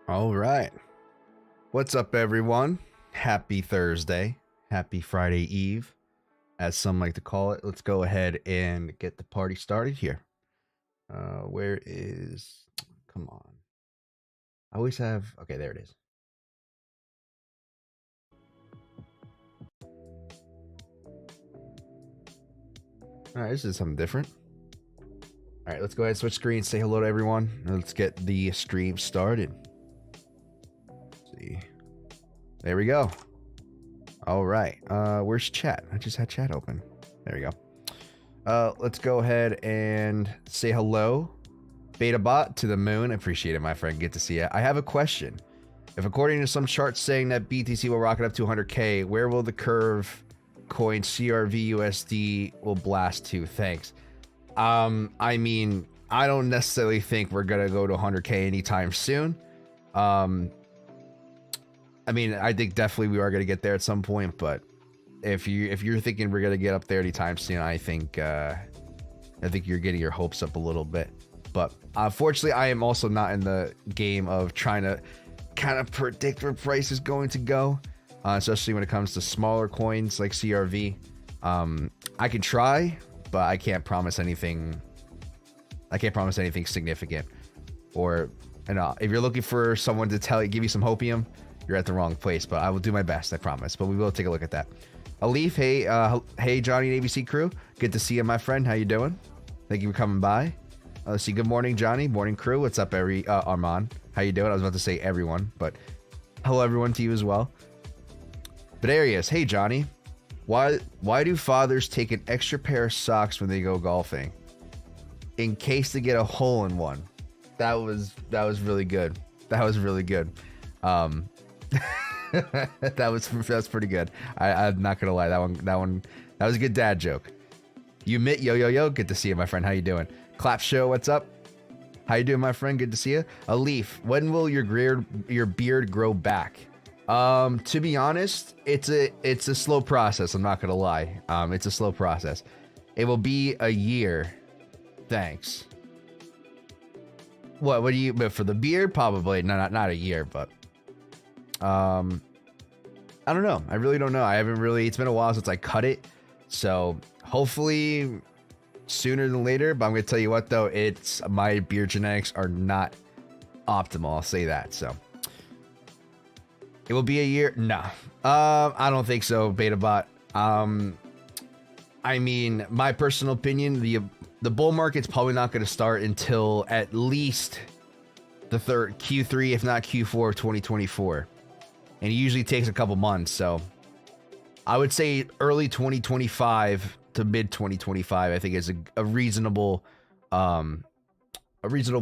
All right. What's up, everyone? Happy Thursday. Happy Friday Eve, as some like to call it. Let's go ahead and get the party started here. Where is... Come on. I always have... Okay, there it is. All right, this is something different. All right, let's go ahead and switch screens. Say hello to everyone. Let's get the stream started. Let's see. There we go. All right. Where's chat? I just had chat open. There we go. Let's go ahead and say hello, BetaBot, to the moon. Appreciate it, my friend. Good to see you. I have a question. If according to some charts saying that BTC will rocket up to 100K, where will the curve coin CRV will blast to? Thanks. I mean, I don't necessarily think we're gonna go to 100K anytime soon. I mean, I think definitely we are gonna get there at some point, but if you're thinking we're gonna get up there anytime soon, I think you're getting your hopes up a little bit. But unfortunately, I am also not in the game of trying to kind of predict where price is going to go, especially when it comes to smaller coins like CRV. I can try, but I can't promise anything. I can't promise anything significant. Or, if you're looking for someone to give you some hopium, you're at the wrong place. But I will do my best, I promise. But we will take a look at that. Alif, hey Johnny and ABC crew, good to see you, my friend. How you doing? Thank you for coming by. Let's see. Good morning, Johnny. Morning, crew. What's up, Armand? How you doing? I was about to say everyone, but hello everyone to you as well. But Arius, hey Johnny, why do fathers take an extra pair of socks when they go golfing? In case they get a hole in one. That was really good. That was really good. that was pretty good. I'm not gonna lie. That was a good dad joke. You mit yo. Good to see you, my friend. How you doing? Clap show. What's up? How you doing, my friend? Good to see you. Alif, when will your beard grow back? To be honest, it's a slow process. I'm not gonna lie. It's a slow process. It will be a year. Thanks. What do you? But for the beard, probably not a year, but I don't know. I really don't know. I haven't really. It's been a while since I cut it, so hopefully sooner than later. But I'm gonna tell you what, though, my beard genetics are not optimal. I'll say that. So it will be a year. No, I don't think so, BetaBot. I mean, my personal opinion, the bull market's probably not going to start until at least the Q3, if not Q4 of 2024. And it usually takes a couple months. So I would say early 2025 to mid 2025, I think is a reasonable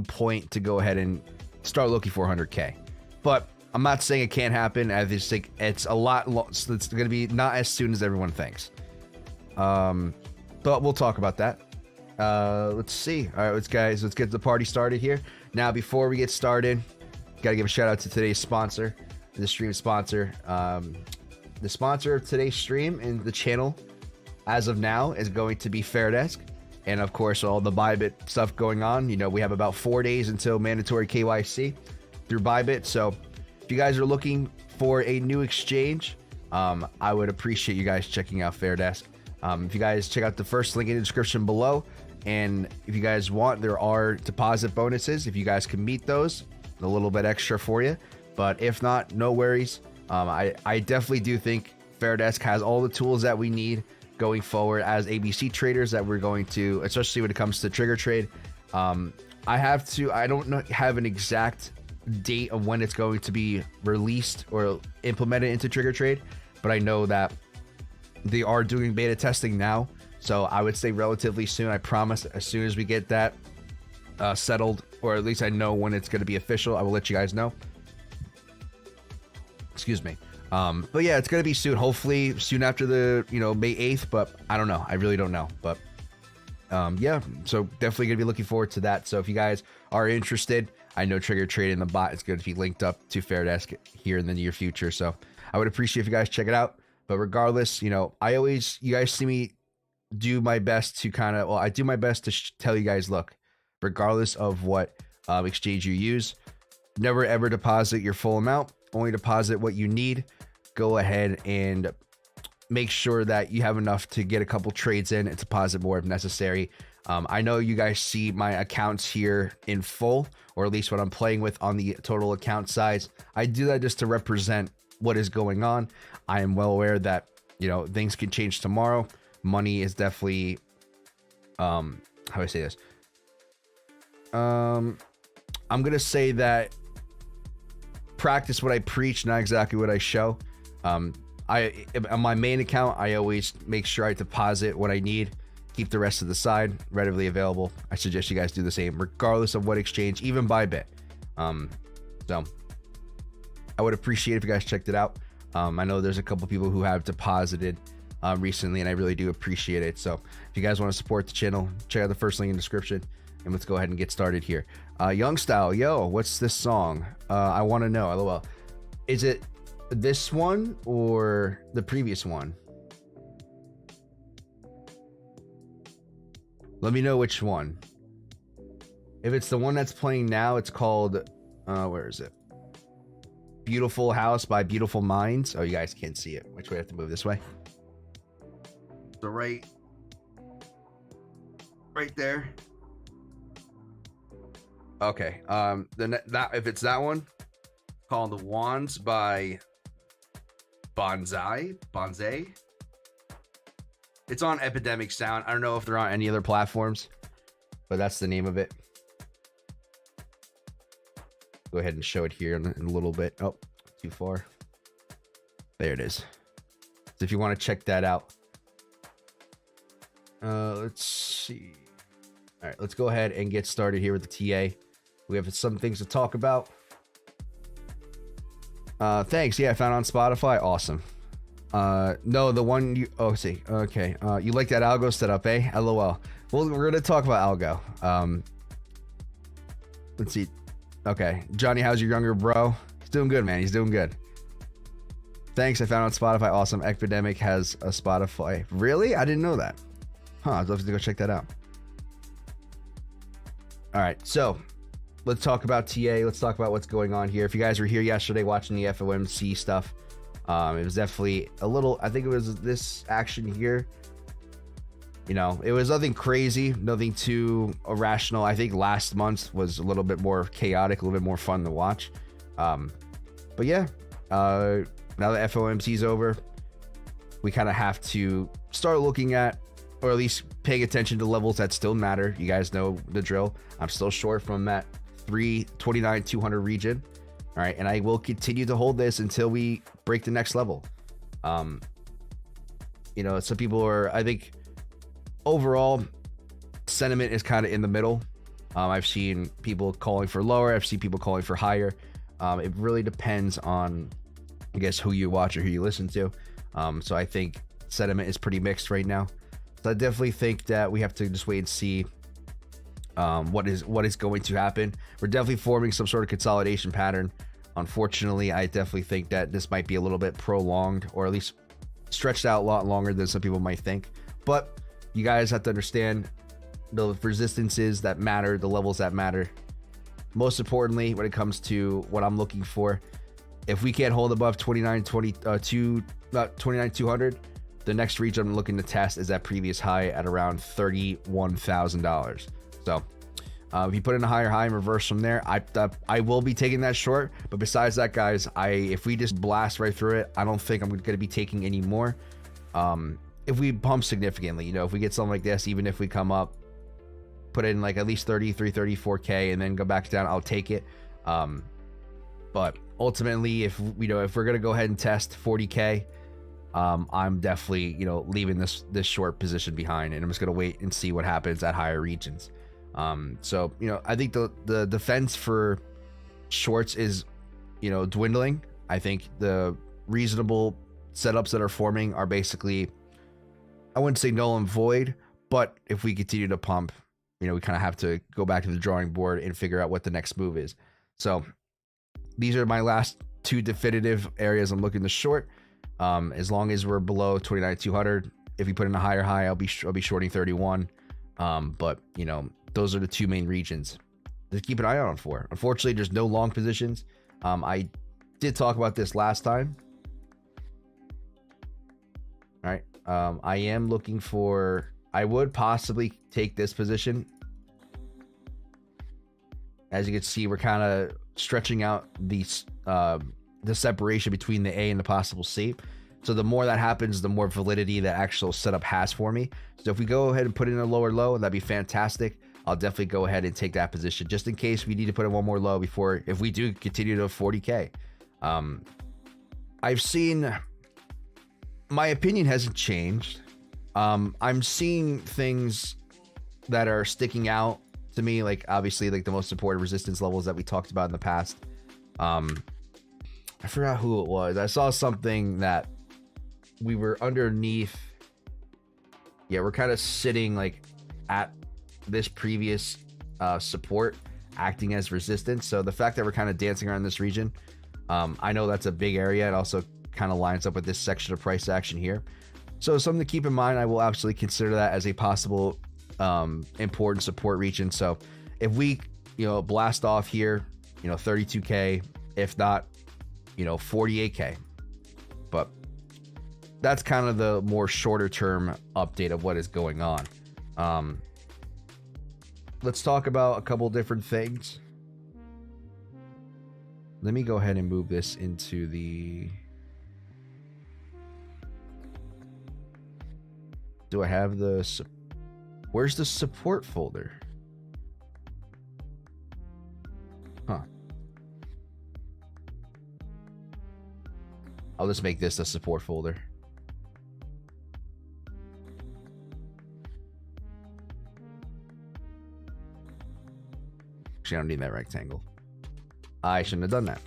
point to go ahead and start looking for 100K. But I'm not saying it can't happen. I just think it's a lot. It's going to be not as soon as everyone thinks. But we'll talk about that. Let's see. All right, let's get the party started here. Now, before we get started, gotta give a shout out to today's sponsor, the stream sponsor. The sponsor of today's stream and the channel, as of now, is going to be Fairdesk, and of course, all the Bybit stuff going on. You know, we have about 4 days until mandatory KYC through Bybit. So, if you guys are looking for a new exchange, I would appreciate you guys checking out Fairdesk. If you guys check out the first link in the description below, and if you guys want, there are deposit bonuses. If you guys can meet those, a little bit extra for you. But if not, no worries. I definitely do think Fairdesk has all the tools that we need going forward as ABC traders that we're going to, especially when it comes to trigger trade. I don't have an exact date of when it's going to be released or implemented into trigger trade, but I know that they are doing beta testing now, so I would say relatively soon. I promise, as soon as we get that settled, or at least I know when it's going to be official, I will let you guys know. Excuse me. But yeah, it's going to be soon. Hopefully soon after the May 8th, but I don't know. I really don't know. But yeah, so definitely going to be looking forward to that. So if you guys are interested, I know Trigger Trade and the bot is going to be linked up to Fairdesk here in the near future. So I would appreciate if you guys check it out. But regardless, you guys see me do my best to I do my best to tell you guys, look, regardless of what exchange you use, Never ever deposit your full amount, only deposit what you need. Go ahead and make sure that you have enough to get a couple trades in and deposit more if necessary. I know you guys see my accounts here in full, or at least what I'm playing with on the total account size. I do that just to represent what is going on. I am well aware that, you know, things can change tomorrow. Money is definitely, how do I say this? I'm going to say that practice what I preach, not exactly what I show. On my main account, I always make sure I deposit what I need, keep the rest to the side, readily available. I suggest you guys do the same, regardless of what exchange, even Bybit. So I would appreciate if you guys checked it out. I know there's a couple people who have deposited recently, and I really do appreciate it. So if you guys want to support the channel, check out the first link in the description, and let's go ahead and get started here. Young Style, yo, what's this song? I want to know. LOL. Is it this one or the previous one? Let me know which one. If it's the one that's playing now, it's called, where is it? Beautiful House by Beautiful Minds. Oh, you guys can't see it. Which way I have to move? This way? The right there. Okay. That if it's that one, called The Wands by Bonsai. It's on Epidemic Sound. I don't know if they're on any other platforms, but that's the name of it. Go ahead and show it here in a little bit. Oh, too far. There it is. So if you want to check that out. Let's see. All right, let's go ahead and get started here with the TA. We have some things to talk about. Thanks. Yeah, I found it on Spotify. Awesome. No, the one you, oh, see. Okay. You like that algo setup, eh? LOL. Well, we're going to talk about algo. Let's see. Okay. Johnny, how's your younger bro? He's doing good, man. He's doing good. Thanks. I found it on Spotify. Awesome. Epidemic has a Spotify. Really? I didn't know that. Huh. I'd love to go check that out. All right. So let's talk about TA. Let's talk about what's going on here. If you guys were here yesterday watching the FOMC stuff, it was definitely a little, I think it was this action here. You know, it was nothing crazy, nothing too irrational. I think last month was a little bit more chaotic, a little bit more fun to watch. But yeah, now that FOMC is over, we kind of have to start looking at, or at least paying attention to levels that still matter. You guys know the drill. I'm still short from that 329,200 region. All right, and I will continue to hold this until we break the next level. You know, some people are, I think overall sentiment is kind of in the middle. I've seen people calling for lower, I've seen people calling for higher. It really depends on, I guess, who you watch or who you listen to. So I think sentiment is pretty mixed right now. So I definitely think that we have to just wait and see what is going to happen. We're definitely forming some sort of consolidation pattern. Unfortunately, I definitely think that this might be a little bit prolonged, or at least stretched out a lot longer than some people might think. But you guys have to understand the resistances that matter, the levels that matter. Most importantly, when it comes to what I'm looking for, if we can't hold above 29,200, the next region I'm looking to test is that previous high at around $31,000. So if you put in a higher high and reverse from there, I will be taking that short. But besides that, guys, if we just blast right through it, I don't think I'm going to be taking any more. If we pump significantly, you know, if we get something like this, even if we come up, put in like at least 33, 34K and then go back down, I'll take it. But ultimately, if we're going to go ahead and test 40K, I'm definitely, you know, leaving this short position behind, and I'm just going to wait and see what happens at higher regions. So, you know, I think the defense for shorts is, you know, dwindling. I think the reasonable setups that are forming are basically, I wouldn't say null and void, but if we continue to pump, you know, we kind of have to go back to the drawing board and figure out what the next move is. So these are my last two definitive areas I'm looking to short. As long as we're below 29,200, if we put in a higher high, I'll be shorting 31. But you know, those are the two main regions. to keep an eye on for. Unfortunately, there's no long positions. I did talk about this last time. All right. I am looking for, I would possibly take this position. As you can see, we're kind of stretching out the separation between the A and the possible C. So the more that happens, the more validity the actual setup has for me. So if we go ahead and put in a lower low, that'd be fantastic. I'll definitely go ahead and take that position just in case we need to put in one more low before, if we do continue to 40K. I've seen, my opinion hasn't changed. I'm seeing things that are sticking out to me, like obviously like the most supported resistance levels that we talked about in the past. I forgot who it was. I saw something that we were underneath. Yeah, we're kind of sitting like at this previous support, acting as resistance. So the fact that we're kind of dancing around this region, I know that's a big area. It also kind of lines up with this section of price action here. So something to keep in mind. I will absolutely consider that as a possible important support region. So if we, blast off here, 32K, if not, 48K, but that's kind of the more shorter term update of what is going on. Let's talk about a couple different things. Let me go ahead and move this into the, do I have the, where's the support folder? Huh. I'll just make this a support folder. Actually, I don't need that rectangle. I shouldn't have done that.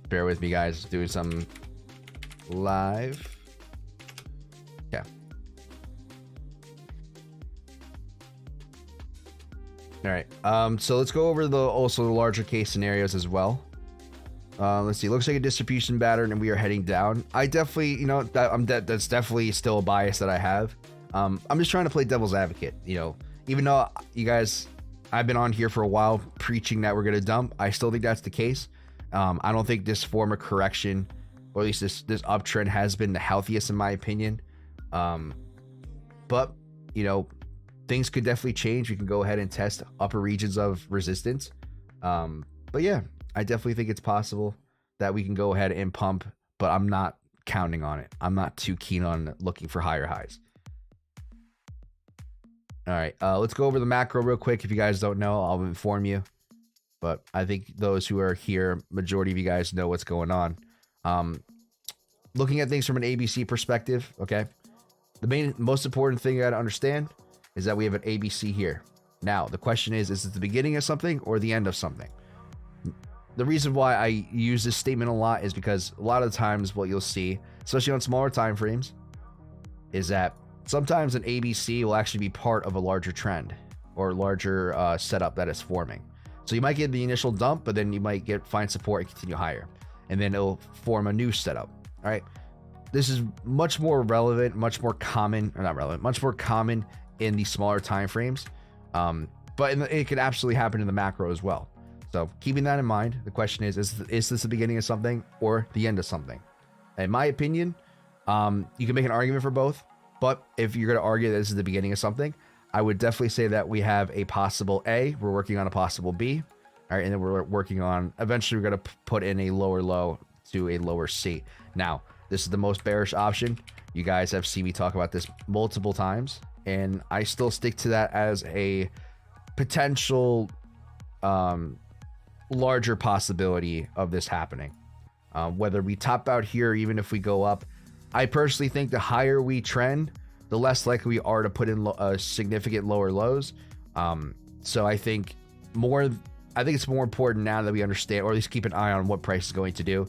Bear with me, guys. Doing some live. Yeah. All right. So let's go over the larger case scenarios as well. Let's see. Looks like a distribution pattern, and we are heading down. I definitely, that's definitely still a bias that I have. I'm just trying to play devil's advocate. Even though you guys, I've been on here for a while preaching that we're gonna dump, I still think that's the case. I don't think this form of correction, or at least this uptrend, has been the healthiest in my opinion. But things could definitely change. We can go ahead and test upper regions of resistance. But yeah, I definitely think it's possible that we can go ahead and pump, but I'm not counting on it. I'm not too keen on looking for higher highs. All right, let's go over the macro real quick. If you guys don't know, I'll inform you. But I think those who are here, majority of you guys know what's going on. Looking at things from an ABC perspective, okay? The most important thing you got to understand is that we have an ABC here. Now, the question is it the beginning of something or the end of something? The reason why I use this statement a lot is because a lot of the times what you'll see, especially on smaller time frames, is that sometimes an ABC will actually be part of a larger trend or larger setup that is forming. So you might get the initial dump, but then you might find support and continue higher, and then it'll form a new setup. All right, this is much more relevant, much more common, or not relevant, much more common in the smaller time frames, but it could absolutely happen in the macro as well. So keeping that in mind, the question is this the beginning of something or the end of something? In my opinion, you can make an argument for both, but if you're going to argue that this is the beginning of something, I would definitely say that we have a possible A, we're working on a possible B, all right, and then we're working on, eventually we're going to put in a lower low to a lower C. Now, this is the most bearish option. You guys have seen me talk about this multiple times, and I still stick to that as a potential larger possibility of this happening. Whether we top out here, or even if we go up, I personally think the higher we trend, the less likely we are to put in significant lower lows. So I think it's more important now that we understand, or at least keep an eye on what price is going to do.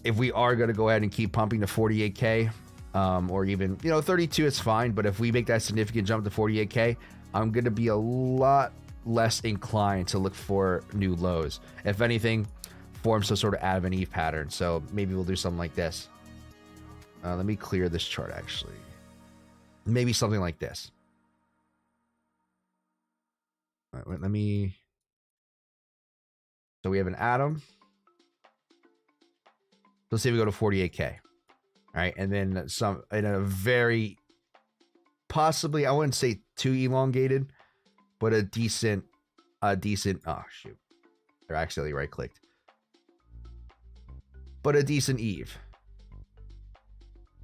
If we are going to go ahead and keep pumping to 48K, or even 32, it's fine. But if we make that significant jump to 48K, I'm going to be a lot less inclined to look for new lows. If anything, form some sort of Adam and Eve pattern. So maybe we'll do something like this. Let me clear this chart actually. Maybe something like this. All right, let me. So we have an atom. Let's say we go to 48K. All right, and then some in a very possibly, I wouldn't say too elongated, but a decent. Oh shoot, they're accidentally right clicked. But a decent Eve,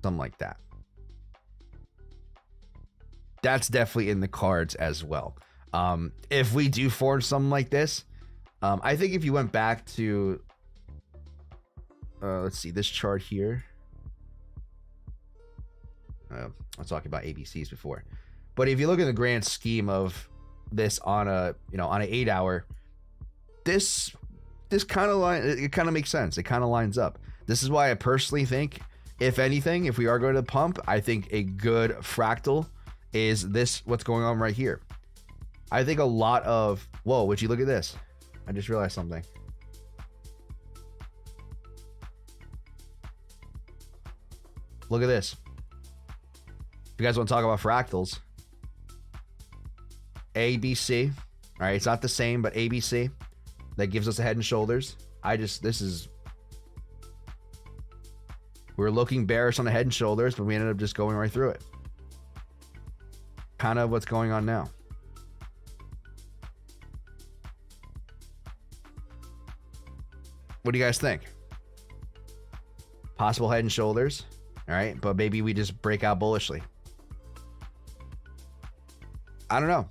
something like that. That's definitely in the cards as well. If we do forge something like this, I think if you went back to, let's see, this chart here. I was talking about ABCs before, but if you look at the grand scheme of this on a, on an 8 hour, this kind of it kind of makes sense. It kind of lines up. This is why I personally think, if anything, if we are going to pump, I think a good fractal is this, what's going on right here. I think a lot of, whoa, would you look at this? I just realized something. Look at this. If you guys want to talk about fractals, ABC, all right, it's not the same, but ABC, that gives us a head and shoulders. We were looking bearish on the head and shoulders, but we ended up just going right through it. Kind of what's going on now. What do you guys think? Possible head and shoulders, all right, but maybe we just break out bullishly. I don't know.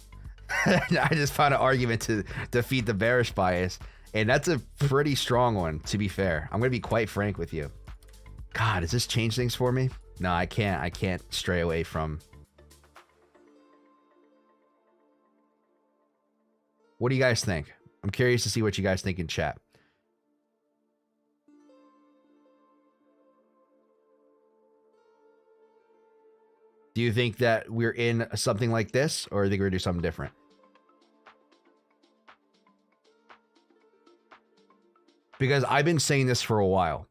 I just found an argument to defeat the bearish bias, and that's a pretty strong one, to be fair. I'm going to be quite frank with you. God, does this change things for me? No, I can't stray away from. What do you guys think? I'm curious to see what you guys think in chat. Do you think that we're in something like this, or do you think we're going to do something different? Because I've been saying this for a while.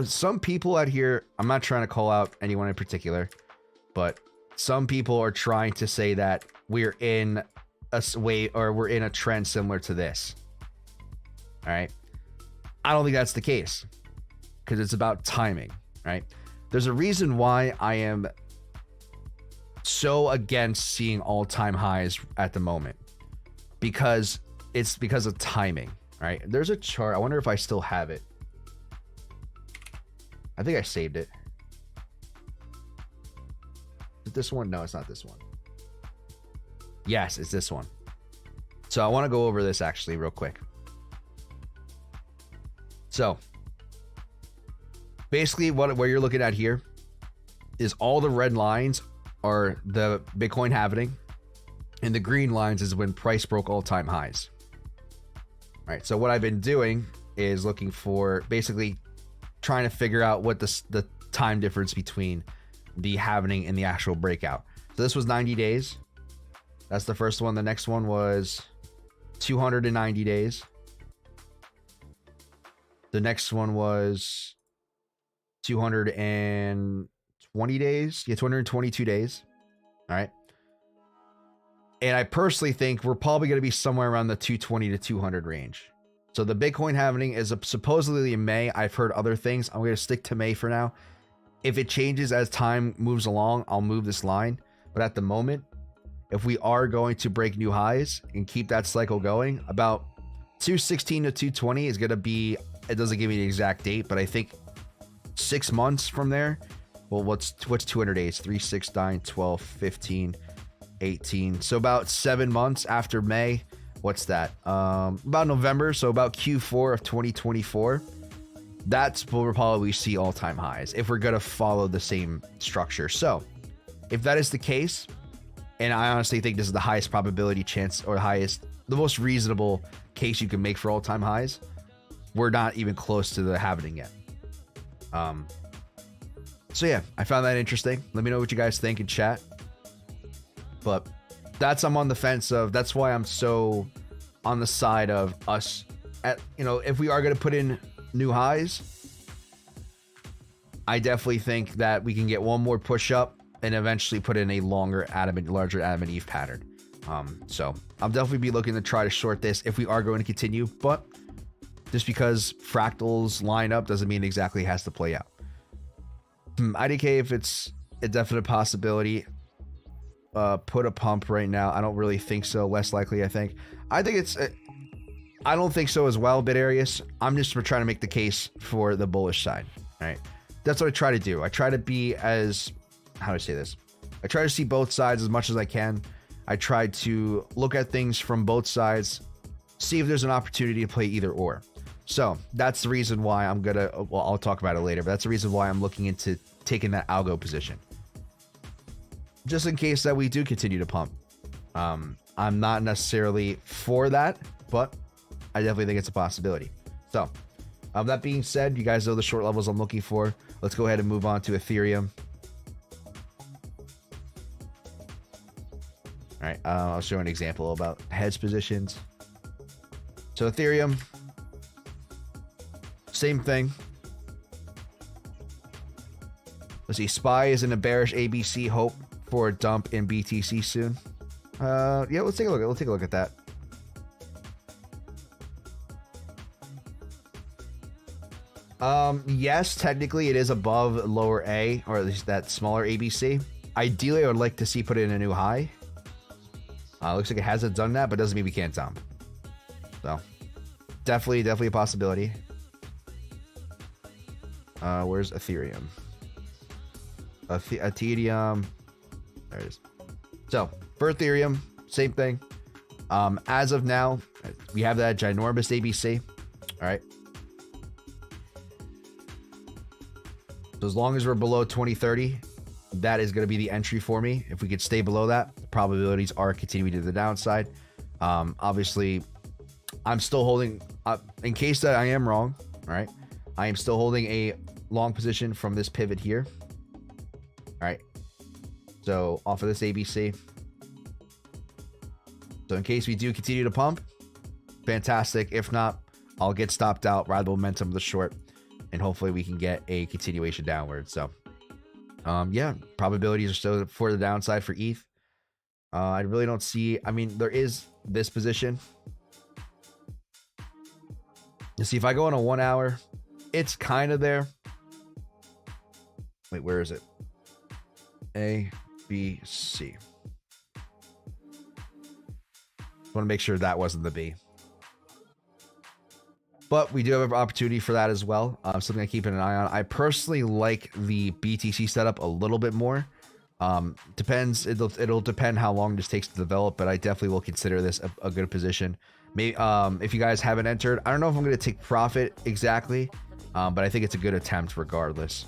Some people out here, I'm not trying to call out anyone in particular, but some people are trying to say that we're in a way, or we're in a trend similar to this. All right. I don't think that's the case, because it's about timing, right? There's a reason why I am so against seeing all-time highs at the moment, because it's because of timing, right? There's a chart. I wonder if I still have it. I think I saved it. Is it this one? No, it's not this one. Yes, it's this one. So I want to go over this actually real quick. So basically what you're looking at here is all the red lines are the Bitcoin halving, and the green lines is when price broke all-time highs. All right, so what I've been doing is looking for, basically trying to figure out what the time difference between the halving and the actual breakout. So this was 90 days. That's the first one. The next one was 290 days. The next one was 220 days. Yeah, 222 days. All right. And I personally think we're probably going to be somewhere around the 220 to 200 range. So the Bitcoin halving is supposedly in May. I've heard other things. I'm going to stick to May for now. If it changes as time moves along, I'll move this line. But at the moment, if we are going to break new highs and keep that cycle going, about 216 to 220 is going to be, it doesn't give me the exact date, but I think 6 months from there. Well, what's 200 days? 3, 6, 9, 12, 15, 18. So about 7 months after May. What's that? About November. So about Q4 of 2024. That's where we'll probably see all-time highs if we're going to follow the same structure. So if that is the case, and I honestly think this is the highest probability chance, or the most reasonable case you can make for all-time highs, we're not even close to the halving yet. So yeah, I found that interesting. Let me know what you guys think in chat. But I'm on the fence of, that's why I'm so on the side of us if we are going to put in new highs, I definitely think that we can get one more push up and eventually put in a larger Adam and Eve pattern. So I'll definitely be looking to try to short this if we are going to continue, but just because fractals line up doesn't mean it exactly has to play out. IDK, if it's a definite possibility, put a pump right now. I don't really think so. Less likely, I think. I think it's... I don't think so as well, Bitarius. I'm just trying to make the case for the bullish side. All right. That's what I try to do. I try to be as... How do I say this? I try to see both sides as much as I can. I try to look at things from both sides, see if there's an opportunity to play either or. So that's the reason why I'm gonna, well, I'll talk about it later, but that's the reason why I'm looking into taking that algo position. Just in case that we do continue to pump. I'm not necessarily for that, but I definitely think it's a possibility. So that being said, you guys know the short levels I'm looking for. Let's go ahead and move on to Ethereum. All right, I'll show an example about hedge positions. So Ethereum, same thing. Let's see, SPY is in a bearish ABC, hope for a dump in BTC soon. Yeah, let's take a look. Let's take a look at that. Yes, technically it is above lower A, or at least that smaller ABC. Ideally, I would like to see put in a new high. Looks like it hasn't done that, but doesn't mean we can't dump. So, definitely a possibility. Where's Ethereum? Ethereum. There it is. So, for Ethereum, same thing. As of now, we have that ginormous ABC. All right. So as long as we're below 2030, that is going to be the entry for me. If we could stay below that, the probabilities are continuing to the downside. Obviously, I'm still holding, in case that I am wrong, all right, I am still holding a long position from this pivot here. All right. So off of this ABC. So in case we do continue to pump, fantastic. If not, I'll get stopped out, ride the momentum of the short, and hopefully we can get a continuation downward. So yeah, probabilities are still for the downside for ETH. I really don't see, I mean, there is this position. You see, if I go on a 1 hour, it's kind of there. Wait, where is it? A, B, C. Want to make sure that wasn't the B. But we do have an opportunity for that as well. Something I'm keeping an eye on. I personally like the BTC setup a little bit more. Depends. It'll depend how long this takes to develop, but I definitely will consider this a good position. Maybe if you guys haven't entered, I don't know if I'm going to take profit exactly, but I think it's a good attempt regardless.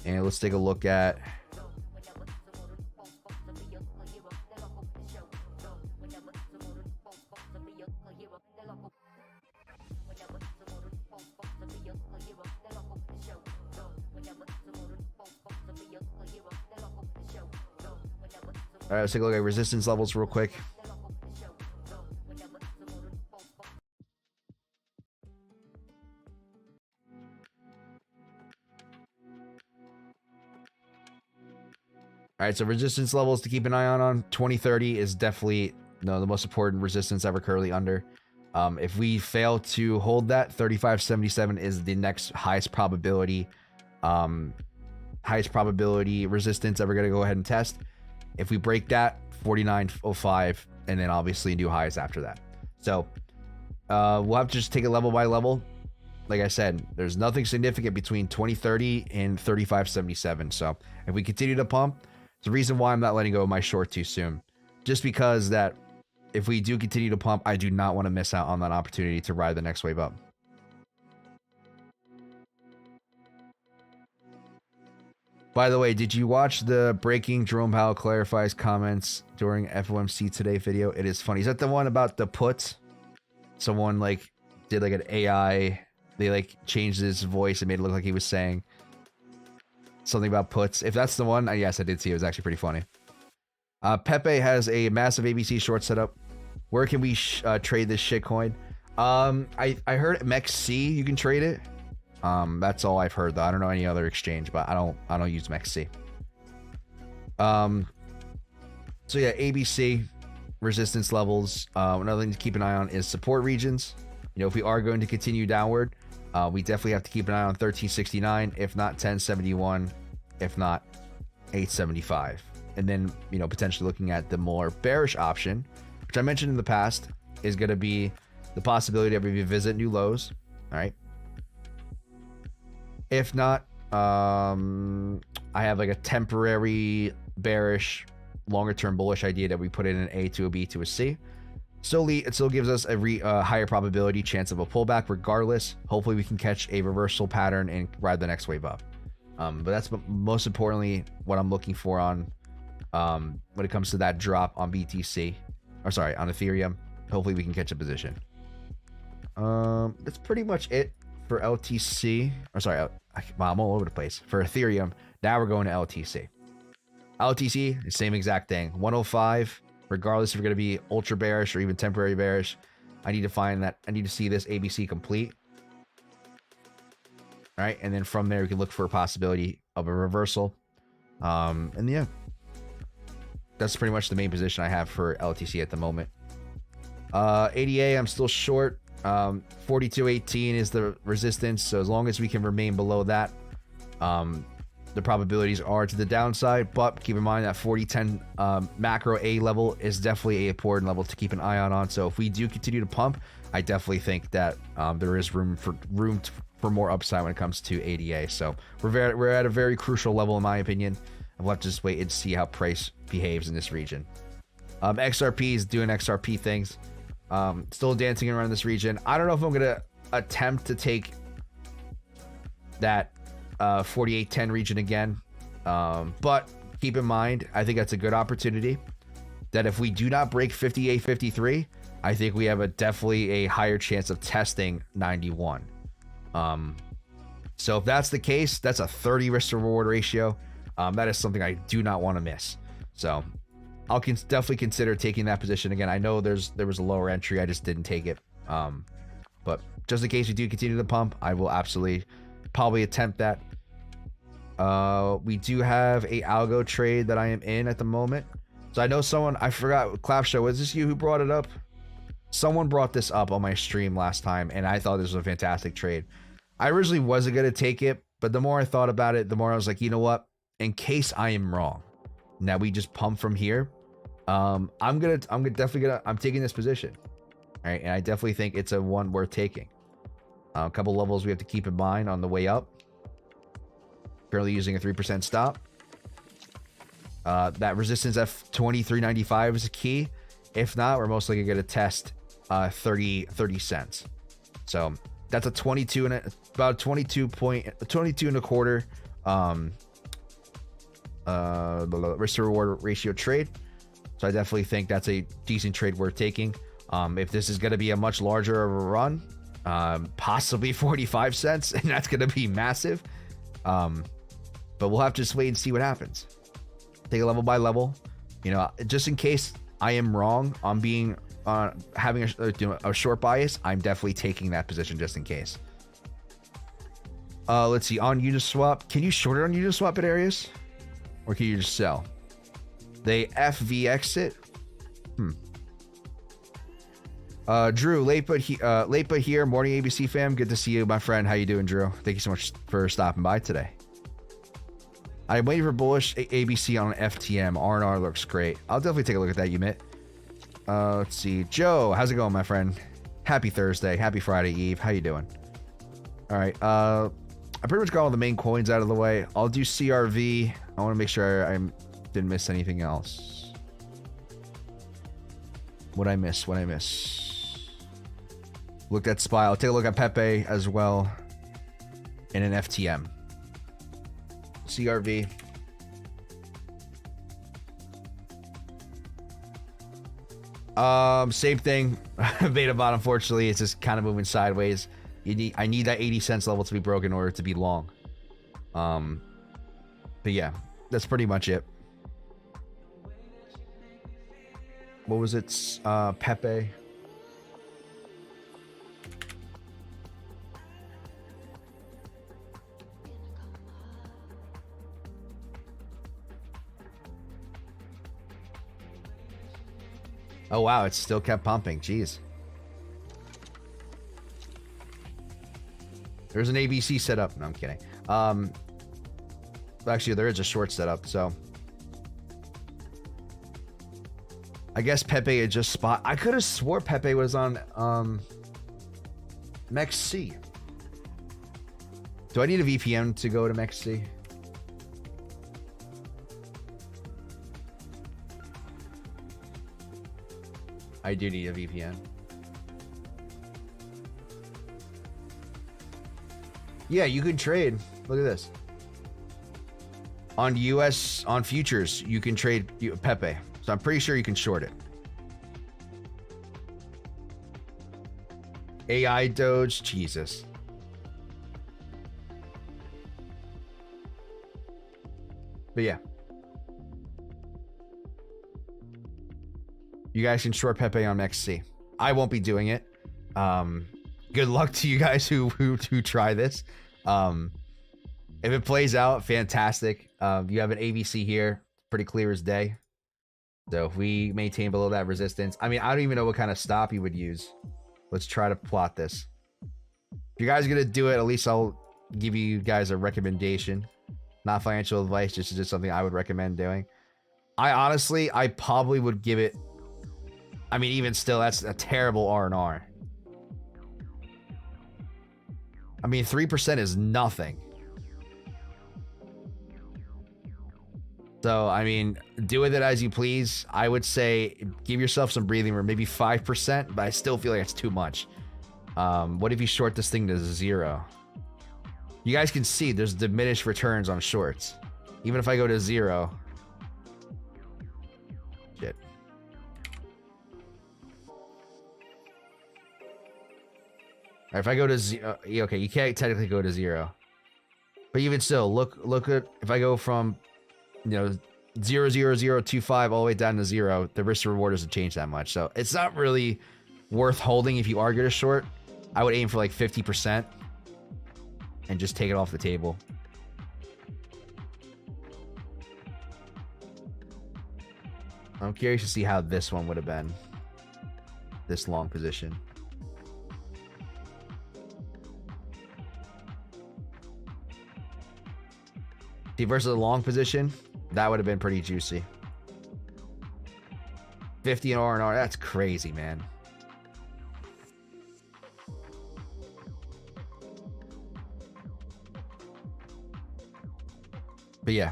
And let's take a look at. All right, let's take a look at resistance levels real quick. All right, so resistance levels to keep an eye on 2030 is definitely the most important resistance ever currently under. If we fail to hold that, 3577 is the next highest probability resistance ever going to go ahead and test. If we break that, 4905, and then obviously new highs after that. So we'll have to just take it level by level. Like I said, there's nothing significant between 2030 and 3577. So if we continue to pump, it's the reason why I'm not letting go of my short too soon. Just because that if we do continue to pump, I do not want to miss out on that opportunity to ride the next wave up. By the way, did you watch the breaking Jerome Powell clarifies comments during FOMC today video? It is funny. Is that the one about the puts? Someone like did like an AI. They like changed his voice and made it look like he was saying something about puts. If that's the one, yes, I did see it. It was actually pretty funny. Pepe has a massive ABC short setup. Where can we trade this shit coin? I heard MEXC, you can trade it. That's all I've heard though. I don't know any other exchange, but I don't use MEXC. So yeah, ABC resistance levels. Another thing to keep an eye on is support regions. You know, if we are going to continue downward, we definitely have to keep an eye on 1369, if not 1071, if not 875. And then, you know, potentially looking at the more bearish option, which I mentioned in the past, is going to be the possibility that we revisit new lows. All right. If not, I have like a temporary bearish, longer term bullish idea that we put in an A to a B to a C. It still gives us a higher probability chance of a pullback regardless. Hopefully we can catch a reversal pattern and ride the next wave up. But that's most importantly what I'm looking for on when it comes to that drop on BTC, or sorry, on Ethereum. Hopefully we can catch a position. That's pretty much it for LTC. Or sorry, I'm all over the place. For Ethereum, now we're going to LTC. LTC, same exact thing. 105, regardless if we're going to be ultra bearish or even temporary bearish. I need to see this ABC complete. All right, and then from there we can look for a possibility of a reversal. And yeah, that's pretty much the main position I have for LTC at the moment. ADA, I'm still short. 42.18 is the resistance, so as long as we can remain below that, the probabilities are to the downside. But keep in mind that 40.10 macro A level is definitely an important level to keep an eye on. So if we do continue to pump, I definitely think that there is room for more upside when it comes to ADA. So we're at a very crucial level in my opinion. We'll have to just wait and see how price behaves in this region. XRP is doing XRP things. Still dancing around this region. I don't know if I'm gonna attempt to take that 48.10 region again, but keep in mind, I think that's a good opportunity. That if we do not break 58.53, I think we have definitely a higher chance of testing 91. So if that's the case, that's a 30 risk to reward ratio. That is something I do not want to miss. So I'll definitely consider taking that position again. I know there was a lower entry, I just didn't take it. But just in case we do continue to pump, I will absolutely probably attempt that. We do have a algo trade that I am in at the moment. So I know someone, I forgot, Clap Show, was this you who brought it up? Someone brought this up on my stream last time, and I thought this was a fantastic trade. I originally wasn't going to take it, but the more I thought about it, the more I was like, you know what? In case I am wrong, now we just pump from here. I'm taking this position. All right, and I definitely think it's a one worth taking. A couple levels we have to keep in mind on the way up. Currently using a 3% stop. That resistance at 23.95 is a key. If not, we're most likely going to test 30 cents. So that's a 22 and about 22 and a quarter risk to reward ratio trade. So I definitely think that's a decent trade worth taking. If this is going to be a much larger of a run, possibly 45 cents, and that's going to be massive. But we'll have to just wait and see what happens. Take it level by level. You know, just in case I am wrong on being having a short bias, I'm definitely taking that position just in case. Let's see, on Uniswap, can you short it on Uniswap at areas, or can you just sell? They FVX it. Drew, late but here. Morning, ABC fam. Good to see you, my friend. How you doing, Drew? Thank you so much for stopping by today. I'm waiting for bullish ABC on FTM. R&R looks great. I'll definitely take a look at that, Umit. Let's see. Joe, how's it going, my friend? Happy Thursday. Happy Friday Eve. How you doing? All right. I pretty much got all the main coins out of the way. I'll do CRV. I want to make sure I didn't miss anything else. What'd I miss? Looked at SPY. I'll take a look at Pepe as well. And an FTM. CRV. Same thing. Beta bot, unfortunately, it's just kind of moving sideways. I need that 80 cents level to be broken in order to be long. But yeah, that's pretty much it. What was it? Pepe. Oh wow, it's still kept pumping. Jeez. There's an ABC set up. No, I'm kidding. Actually, there is a short setup, so I guess Pepe had just spot. I could have swore Pepe was on MEXC. Do I need a VPN to go to MEXC? I do need a VPN. Yeah, you can trade. Look at this. On on futures, you can trade Pepe. So I'm pretty sure you can short it. AI Doge, Jesus. But yeah. You guys can short Pepe on XC. I won't be doing it. Good luck to you guys who try this. If it plays out, fantastic. You have an ABC here, pretty clear as day. So if we maintain below that resistance, I mean, I don't even know what kind of stop you would use. Let's try to plot this. If you guys are gonna do it, at least I'll give you guys a recommendation. Not financial advice, just something I would recommend doing. I probably would give it. I mean, even still, that's a terrible R&R. I mean, 3% is nothing. So, I mean, do with it as you please. I would say give yourself some breathing room, maybe 5%, but I still feel like it's too much. What if you short this thing to 0? You guys can see there's diminished returns on shorts. Even if I go to 0. Shit. If I go to 0, okay, you can't technically go to 0. But even still, look at, if I go from, 0.00025 all the way down to 0, the risk to reward doesn't change that much. So it's not really worth holding if you are going to short. I would aim for like 50% and just take it off the table. I'm curious to see how this one would have been. This long position. See, versus a long position, that would have been pretty juicy. 50 in R&R, that's crazy, man. But yeah,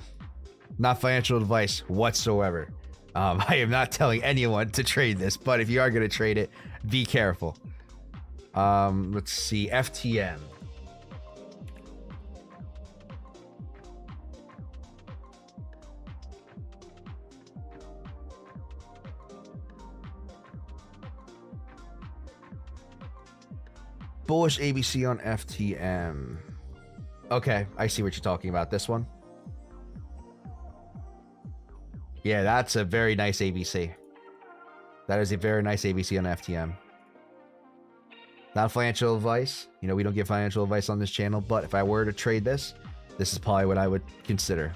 not financial advice whatsoever. I am not telling anyone to trade this, but if you are going to trade it, be careful. Let's see, FTM. Bullish ABC on FTM. Okay, I see what you're talking about. This one. Yeah, that's a very nice ABC. That is a very nice ABC on FTM. Not financial advice. We don't give financial advice on this channel, but if I were to trade this, this is probably what I would consider.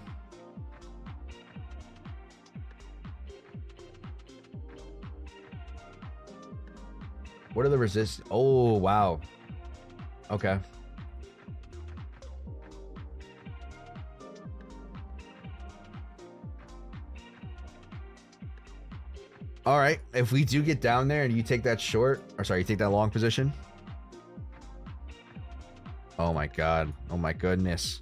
What are the resist? Oh, wow. Okay. All right. If we do get down there and you take that short, or sorry, you take that long position. Oh my God. Oh my goodness.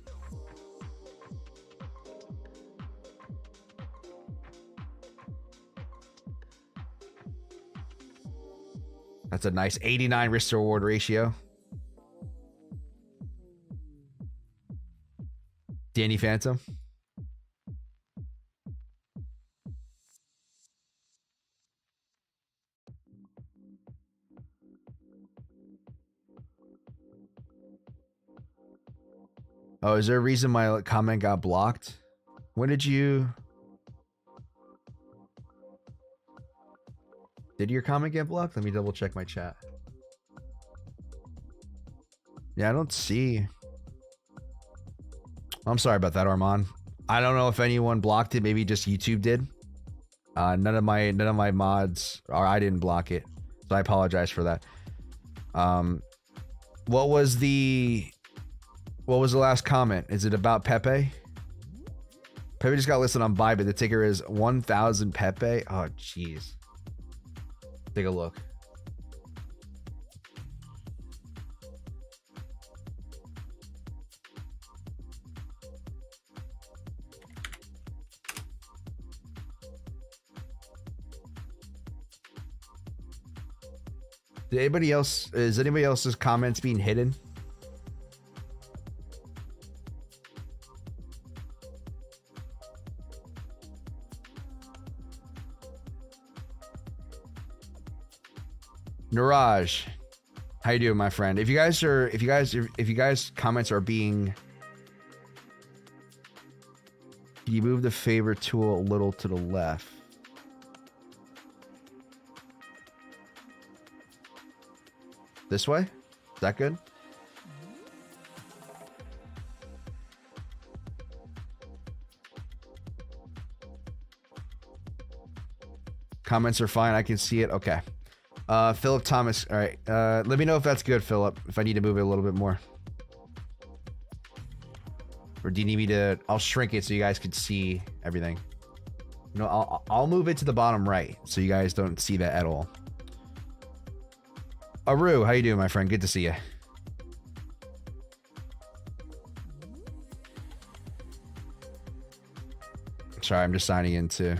That's a nice 89 risk to reward ratio. Danny Phantom. Oh, is there a reason my comment got blocked? When did you... Did your comment get blocked? Let me double check my chat. Yeah, I don't see... I'm sorry about that, Armand. I don't know if anyone blocked it. Maybe just YouTube did. None of my mods, or I didn't block it, so I apologize for that. What was the last comment? Is it about Pepe? Pepe just got listed on Bybit. The ticker is 1,000 Pepe. Oh, jeez. Take a look. Is anybody else's comments being hidden? Niraj, how you doing, my friend? If you guys comments are being, you move the favorite tool a little to the left. This way? Is that good? Comments are fine. I can see it. Okay. Philip Thomas. All right. Let me know if that's good, Philip. If I need to move it a little bit more. Or do you need me to... I'll shrink it so you guys can see everything. No, I'll move it to the bottom right so you guys don't see that at all. Aru, how you doing, my friend? Good to see you. Sorry, I'm just signing in to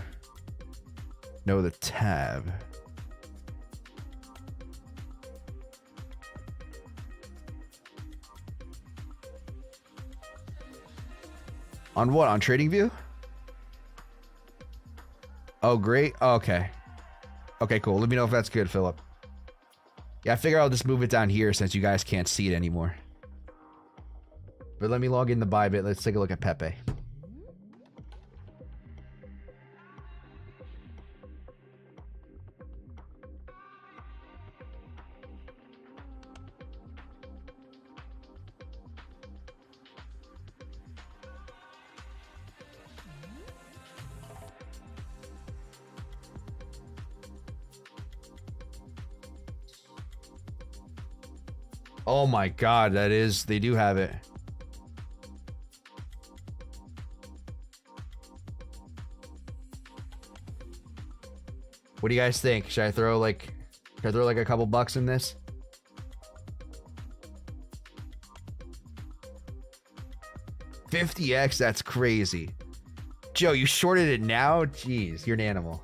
know the tab. On what? On Tradingview? Oh, great. Oh, okay. Okay, cool. Let me know if that's good, Philip. Yeah, I figure I'll just move it down here since you guys can't see it anymore. But let me log in the Bybit. Let's take a look at Pepe. Oh my god, that is... They do have it. What do you guys think? Should I throw like a couple bucks in this? $50x, that's crazy. Joe, you shorted it now? Jeez, you're an animal.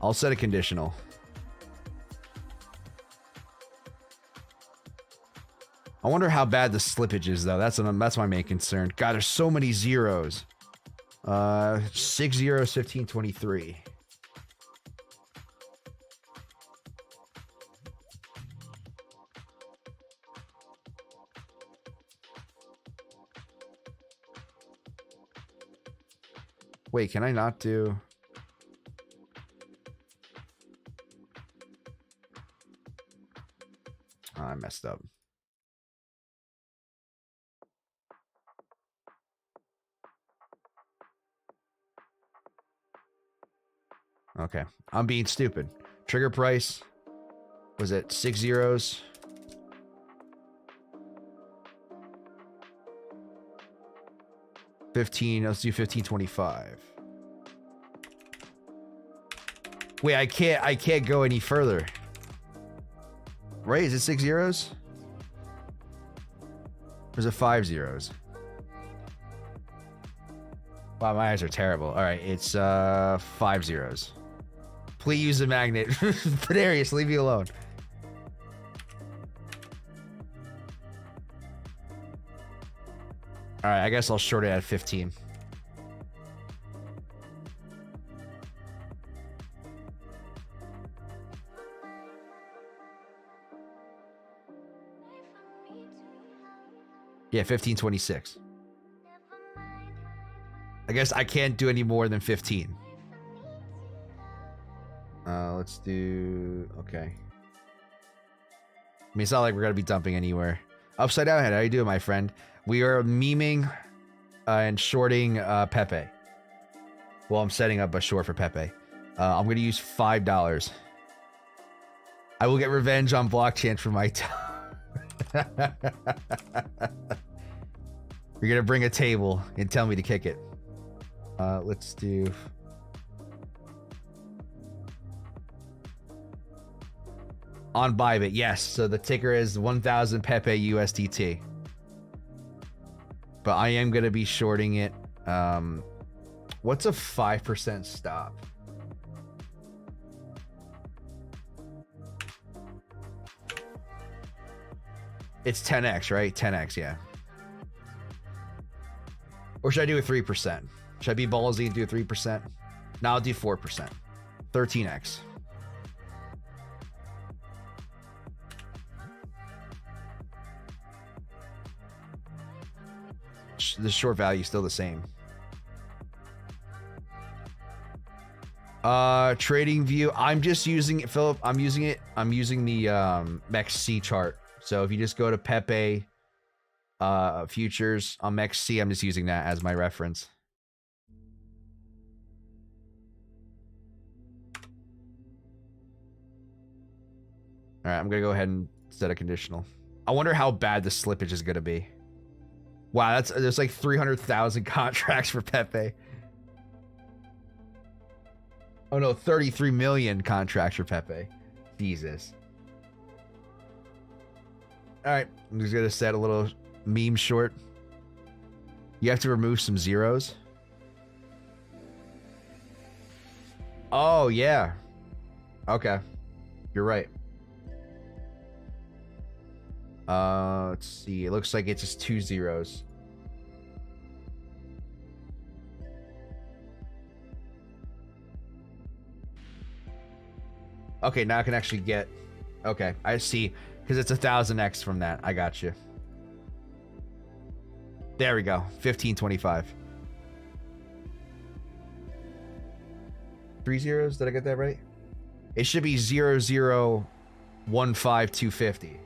I'll set a conditional. I wonder how bad the slippage is, though. That's my main concern. God, there's so many zeros. 6 zeros, 1523. Wait, can I not do... Oh, I messed up. Okay, I'm being stupid. Trigger price was it 6 zeros? Let's do 1525. Wait, I can't go any further. Right? Is it 6 zeros? Or is it 5 zeros? Wow, my eyes are terrible. All right, it's 5 zeros. Please use the magnet. Darius, leave me alone. All right, I guess I'll short it at 15. Yeah, 1526. I guess I can't do any more than 15. Let's do... Okay. I mean, it's not like we're going to be dumping anywhere. Upside down head, how you doing, my friend? We are memeing and shorting Pepe. Well, I'm setting up a short for Pepe. I'm going to use $5. I will get revenge on blockchain for my time. You're going to bring a table and tell me to kick it. Let's do... On Bybit, yes. So the ticker is 1,000 Pepe USDT. But I am going to be shorting it. What's a 5% stop? It's 10x, right? 10x, yeah. Or should I do a 3%? Should I be ballsy and do a 3%? No, I'll do 4%. 13x. The short value is still the same. Tradingview. I'm just using it, Philip. I'm using the MEXC chart. So if you just go to Pepe futures on MEXC, I'm just using that as my reference. All right, I'm gonna go ahead and set a conditional. I wonder how bad the slippage is gonna be. Wow, there's like 300,000 contracts for Pepe. Oh no, 33 million contracts for Pepe. Jesus. All right, I'm just gonna set a little meme short. You have to remove some zeros. Oh yeah. Okay, you're right. Let's see. It looks like it's just 2 zeros. Okay, now I can actually get... Okay, I see. Because it's 1,000x from that. I got you. There we go. 1525. 3 zeros? Did I get that right? It should be 0015250.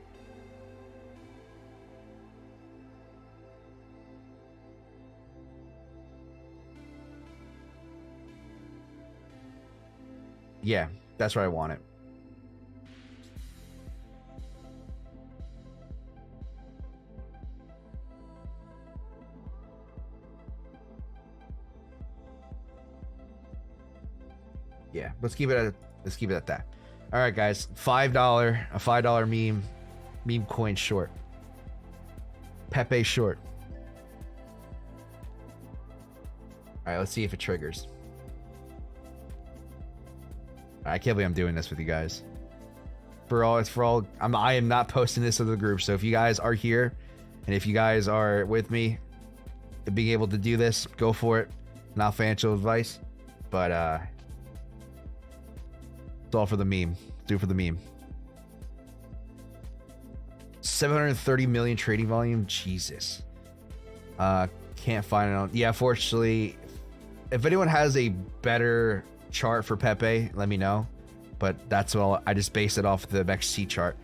Yeah, that's where I want it. Yeah, let's keep it at that. All right, guys, a $5 meme coin short. Pepe short. All right, let's see if it triggers. I can't believe I'm doing this with you guys. I am not posting this to the group. So if you guys are here, and if you guys are with me, being able to do this, go for it. Not financial advice, but it's all for the meme. Do it for the meme. 730 million trading volume. Jesus. Can't find it on. Yeah, fortunately, if anyone has a better chart for Pepe, let me know. But that's all. I just based it off the MEXC chart.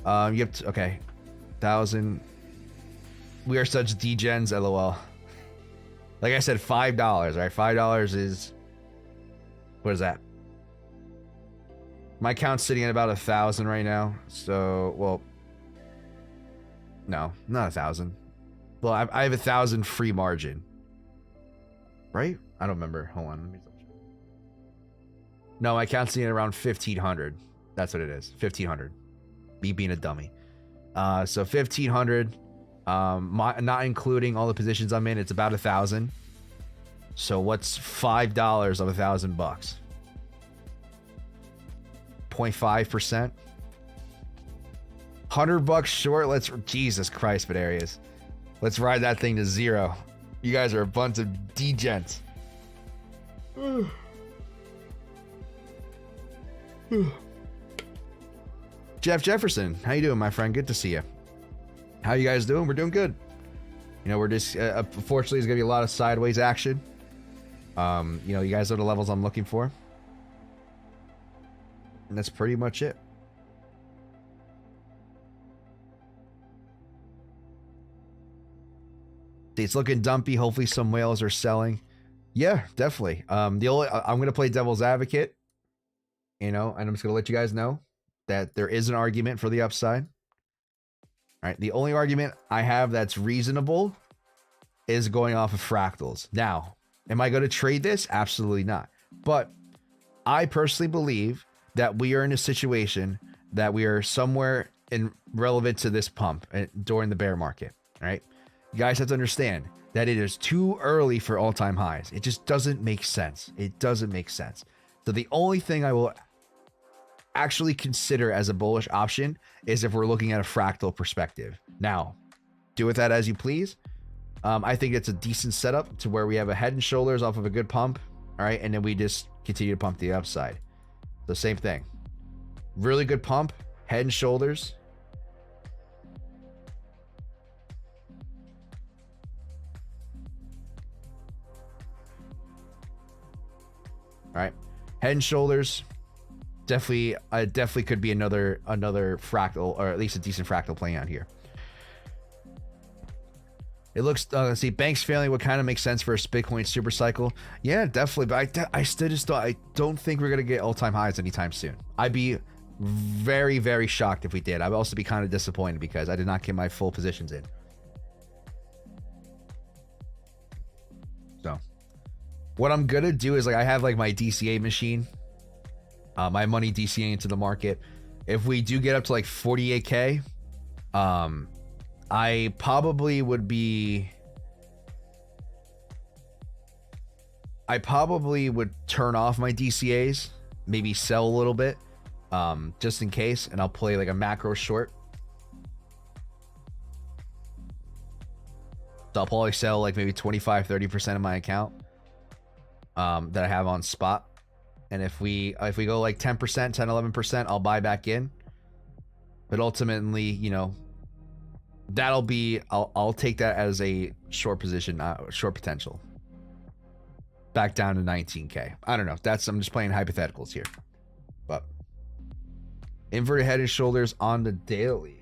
You have to, okay, 1,000. We are such degens, lol. Like I said, $5. All right, $5 is, what is that? My account's sitting at about 1,000 right now. So, well, no, not 1,000. Well, I have 1,000 free margin, right? I don't remember. Hold on. Let me... No, my account's sitting at around 1,500. That's what it is. 1,500. Me being a dummy. So 1,500. Not including all the positions I'm in, it's about 1,000. So what's $5 of 1,000 bucks? 0.5%. 100 bucks short. Let's... Jesus Christ, but areas. Let's ride that thing to zero. You guys are a bunch of degents. Jeff Jefferson, how you doing, my friend? Good to see you. How you guys doing? We're doing good. You know, we're just unfortunately there's gonna be a lot of sideways action. You know, you guys are the levels I'm looking for. And that's pretty much it. It's looking dumpy. Hopefully some whales are selling. Yeah, definitely. I'm gonna play devil's advocate, you know, and I'm just gonna let you guys know that there is an argument for the upside. All right. The only argument I have that's reasonable is going off of fractals. Now, am I going to trade this? Absolutely not. But I personally believe that we are in a situation that we are somewhere in relevant to this pump during the bear market. All right. You guys have to understand that it is too early for all-time highs. It just doesn't make sense. It doesn't make sense. So the only thing I will actually consider as a bullish option is if we're looking at a fractal perspective. Now, do with that as you please. I think it's a decent setup to where we have a head and shoulders off of a good pump. All right. And then we just continue to pump the upside. The same thing. Really good pump, head and shoulders. All right. Head and shoulders. Definitely could be another fractal, or at least a decent fractal playing out here. It looks, let's see, banks failing would kind of make sense for a Bitcoin super cycle. Yeah, definitely. But I don't think we're going to get all-time highs anytime soon. I'd be very, very shocked if we did. I'd also be kind of disappointed because I did not get my full positions in. So what I'm going to do is, like, I have like my DCA machine. My money DCA into the market. If we do get up to like 48K, I probably would turn off my DCAs, maybe sell a little bit, just in case, and I'll play like a macro short. So I'll probably sell like maybe 25-30% of my account that I have on spot. And if we go like 10%, 10-11%, I'll buy back in. But ultimately, you know, that'll be, I'll take that as a short position, short potential. Back down to 19K. I don't know. I'm just playing hypotheticals here. But inverted head and shoulders on the daily.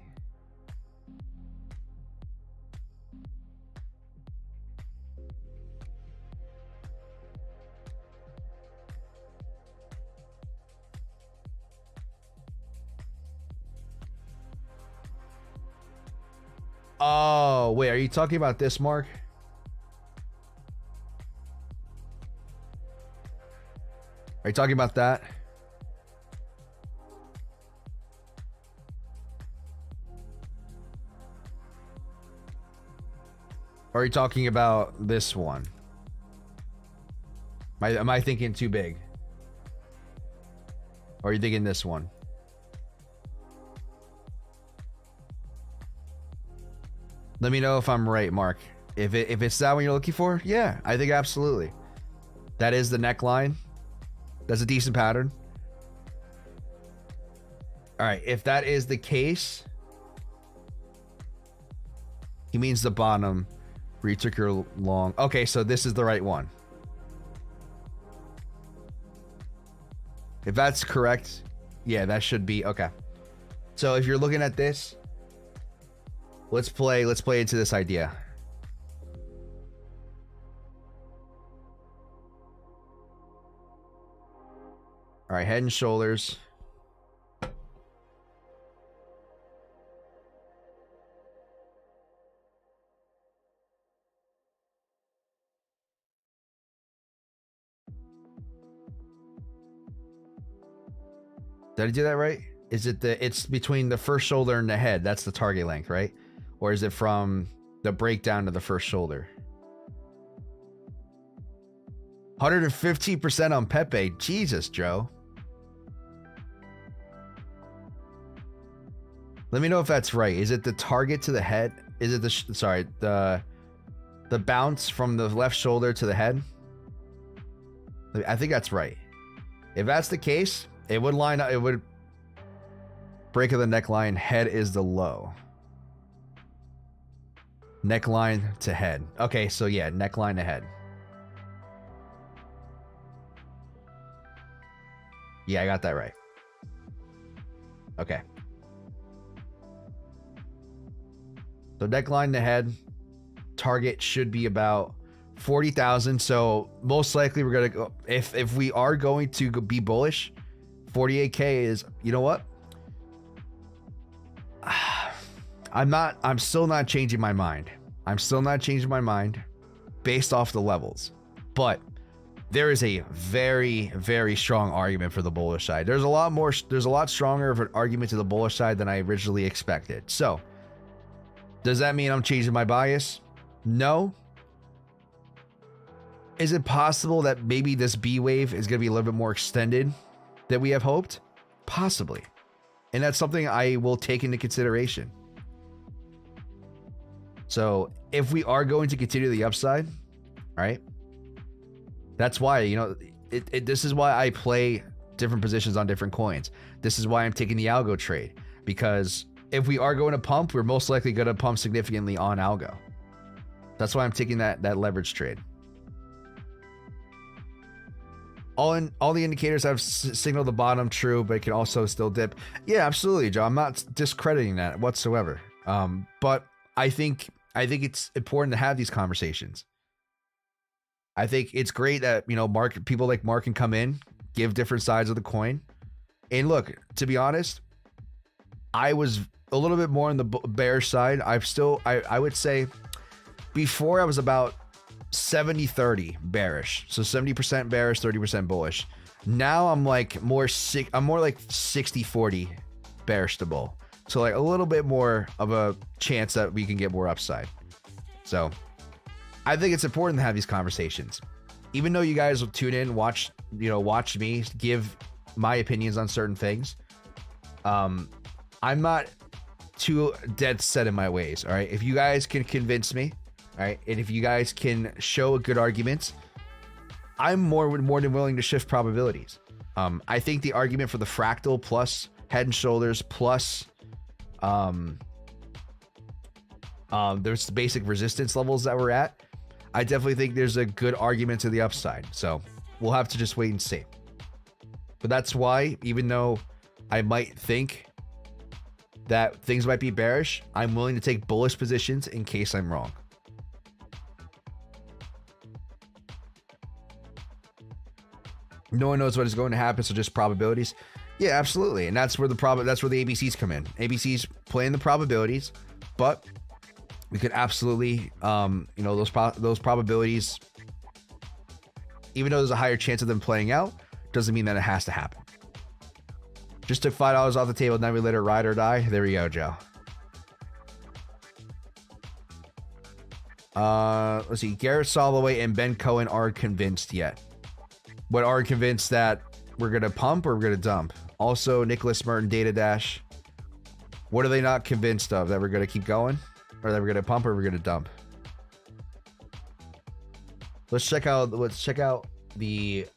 Oh, wait, are you talking about this, Mark? Are you talking about that? Or are you talking about this one? Am I thinking too big? Or are you thinking this one? Let me know if I'm right, Mark. If it's that one you're looking for, yeah, I think absolutely. That is the neckline. That's a decent pattern. All right, if that is the case, he means the bottom where you took your long. Okay, so this is the right one. If that's correct, yeah, that should be okay. So if you're looking at this, let's play into this idea. All right, head and shoulders. Did I do that right? Is it it's between the first shoulder and the head? That's the target length, right? Or is it from the breakdown to the first shoulder? 115% on Pepe. Jesus, Joe. Let me know if that's right. Is it the target to the head? Is it the bounce from the left shoulder to the head? I think that's right. If that's the case, it would line up. It would break of the neckline. Head is the low. Neckline to head. Okay, so yeah, neckline to head. Yeah, I got that right. Okay. So neckline ahead. Target should be about 40,000. So most likely we're gonna go, if we are going to be bullish, 48K is, you know what? I'm still not changing my mind. I'm still not changing my mind based off the levels. But there is a very, very strong argument for the bullish side. There's a lot stronger of an argument to the bullish side than I originally expected. So does that mean I'm changing my bias? No. Is it possible that maybe this B wave is going to be a little bit more extended than we have hoped? Possibly. And that's something I will take into consideration. So if we are going to continue the upside, right? That's why, you know, this is why I play different positions on different coins. This is why I'm taking the algo trade, because if we are going to pump, we're most likely going to pump significantly on algo. That's why I'm taking that leverage trade. All the indicators have signaled the bottom, true, but it can also still dip. Yeah, absolutely, Joe. I'm not discrediting that whatsoever. But I think it's important to have these conversations. I think it's great that, you know, people like Mark can come in, give different sides of the coin. And look, to be honest, I was a little bit more on the bearish side. I would say before I was about 70-30 bearish. So 70% bearish, 30% bullish. Now I'm like more like 60-40 bearish to bull. So like a little bit more of a chance that we can get more upside. So I think it's important to have these conversations. Even though you guys will tune in, watch me give my opinions on certain things. I'm not too dead set in my ways. All right. If you guys can convince me, all right, and if you guys can show good arguments, I'm more than willing to shift probabilities. I think the argument for the fractal plus head and shoulders plus there's the basic resistance levels that we're at. I definitely think there's a good argument to the upside. So we'll have to just wait and see. But that's why, even though I might think that things might be bearish, I'm willing to take bullish positions in case I'm wrong. No one knows what is going to happen, so just probabilities. Yeah, absolutely. And that's where the ABCs come in. ABCs playing the probabilities, but we could absolutely, those probabilities, even though there's a higher chance of them playing out, doesn't mean that it has to happen. Just took $5 off the table, now we let it ride or die. There we go, Joe. Let's see. Garrett Soloway and Ben Cohen aren't convinced yet. But aren't convinced that we're going to pump or we're going to dump. Also, Nicholas Merton, Data Dash. What are they not convinced of? That we're going to keep going? Or that we're going to pump or we're going to dump? Let's check out the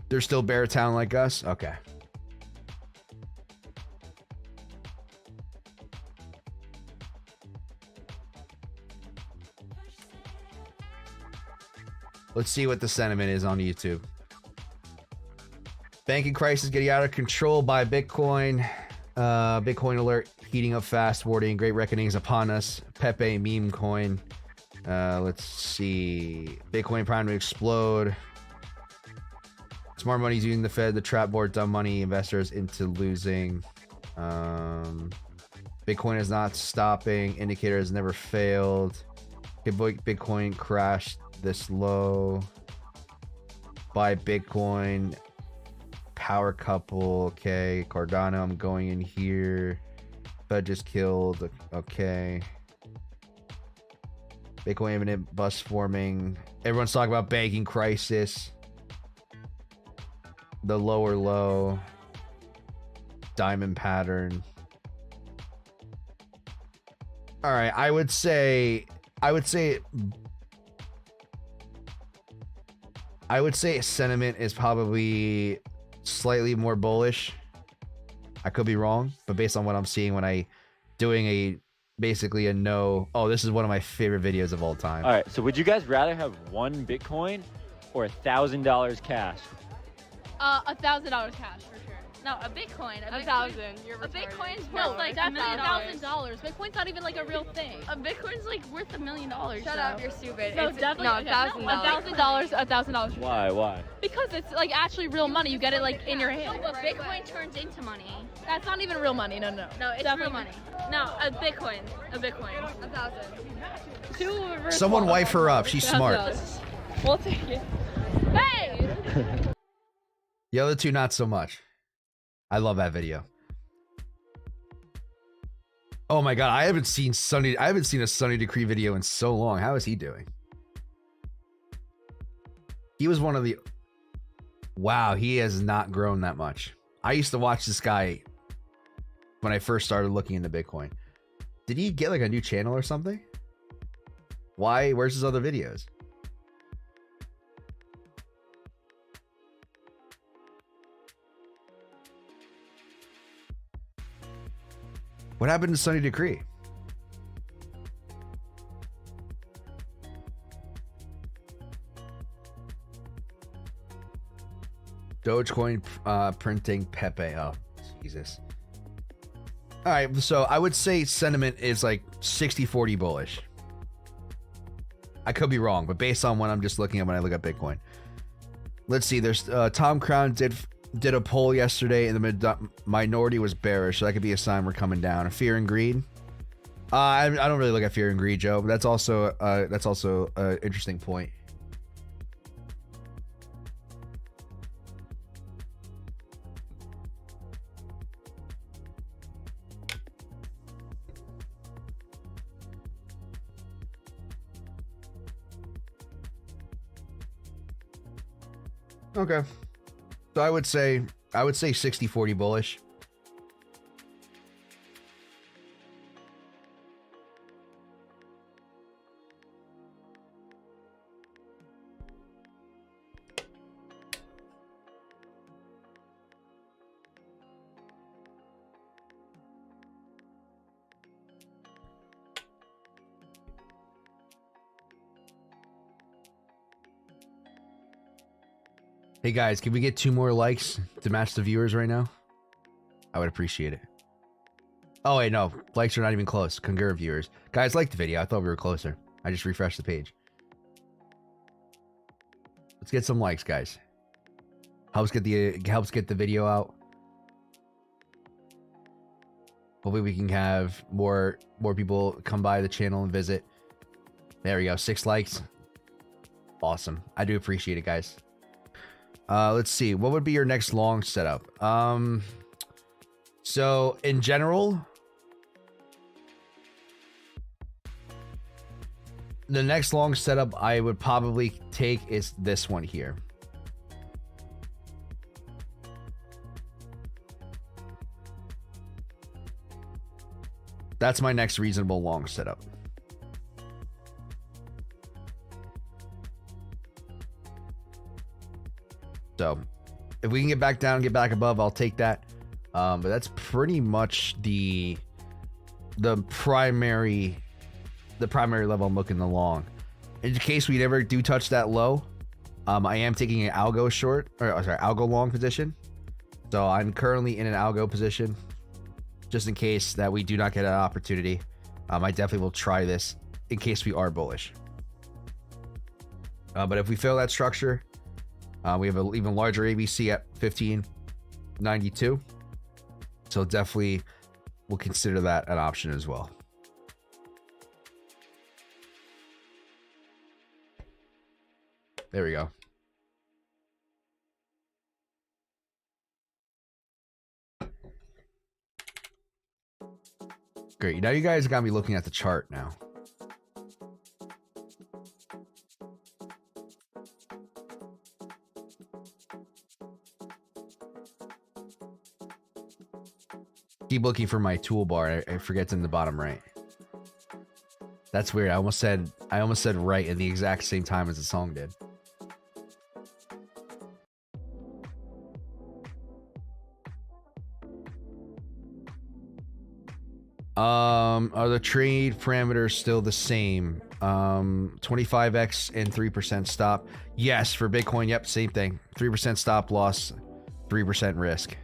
they're still Bear Town like us? Okay. Let's see what the sentiment is on YouTube. Banking crisis getting out of control by Bitcoin. Bitcoin alert heating up fast. Warning, great reckoning is upon us. Pepe meme coin. Let's see. Bitcoin prime to explode. Smart money's using the Fed, the trap board, dumb money investors into losing. Bitcoin is not stopping. Indicator has never failed. Bitcoin crashed this low. Buy Bitcoin. Power couple. Okay. Cardano, I'm going in here. Fed just killed. Okay. Bitcoin imminent bust forming. Everyone's talking about banking crisis. The lower low. Diamond pattern. All right. I would say sentiment is probably slightly more bullish. I could be wrong, but based on what I'm seeing when I doing basically a no. Oh, this is one of my favorite videos of all time. All right, so would you guys rather have 1 Bitcoin or $1,000 cash? $1,000 cash for sure. No, a Bitcoin. A thousand. A Bitcoin's worth No, like definitely $1,000. Bitcoin's not even like a real thing. A Bitcoin's like worth $1 million. Shut up, you're stupid. No, It's definitely. no, okay, $1,000. $1,000. Why? Because it's like actually real money. You get it like in your hand. No, but Bitcoin turns into money. That's not even real money. No. No, it's Definitely real money. No, a Bitcoin. A Bitcoin. 1,000. Someone wipe her up. She's smart. We'll take it. Hey! The other two, not so much. I love that video. Oh my god, I haven't seen a Sunny Decree video in so long. How is he doing? He was one of the... Wow, he has not grown that much. I used to watch this guy when I first started looking into Bitcoin. Did he get like a new channel or something? Why? Where's his other videos? What happened to Sunny Decree? Dogecoin printing Pepe. Oh, Jesus. All right, so I would say sentiment is like 60-40 bullish. I could be wrong, but based on what I'm just looking at when I look at Bitcoin. Let's see, there's Tom Crown did a poll yesterday and the minority was bearish, so that could be a sign we're coming down. Fear and greed. I don't really look at fear and greed, Joe, but that's also an interesting point. Okay. So I would say 60-40 bullish. Hey guys, can we get 2 more likes to match the viewers right now? I would appreciate it. Oh wait, no. Likes are not even close. Concur viewers. Guys, like the video. I thought we were closer. I just refreshed the page. Let's get some likes, guys. Helps get the video out. Hopefully we can have more people come by the channel and visit. There we go. 6 likes. Awesome. I do appreciate it, guys. Let's see. What would be your next long setup? So in general, the next long setup I would probably take is this one here. That's my next reasonable long setup. So if we can get back down, get back above, I'll take that. But that's pretty much the primary level I'm looking along. In case we never do touch that low, I am taking an algo short, or sorry, algo long position. So I'm currently in an algo position, just in case that we do not get an opportunity. I definitely will try this in case we are bullish. But if we fail that structure, we have an even larger ABC at 1592. So definitely we'll consider that an option as well. There we go. Great. Now you guys got me looking at the chart now. Keep looking for my toolbar. I forget it's in the bottom right. That's weird. I almost said right at the exact same time as the song did. Are the trade parameters still the same? 25x and 3% stop. Yes, for Bitcoin, yep, same thing. 3% stop loss, 3% risk.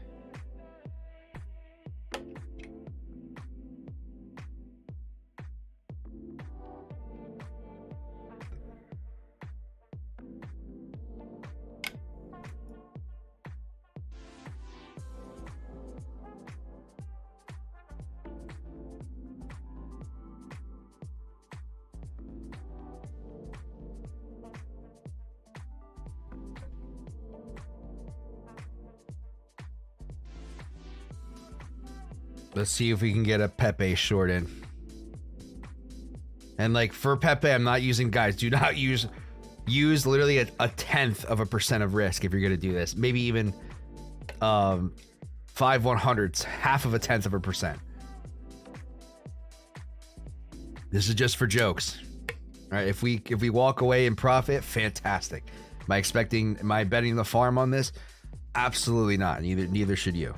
Let's see if we can get a Pepe short in. And like for Pepe, I'm not using, guys, do not use literally a tenth of a percent of risk if you're going to do this. Maybe even 5/100ths, half of a tenth of a percent. This is just for jokes. All right, if we walk away in profit, fantastic. Am I betting the farm on this? Absolutely not. Neither should you.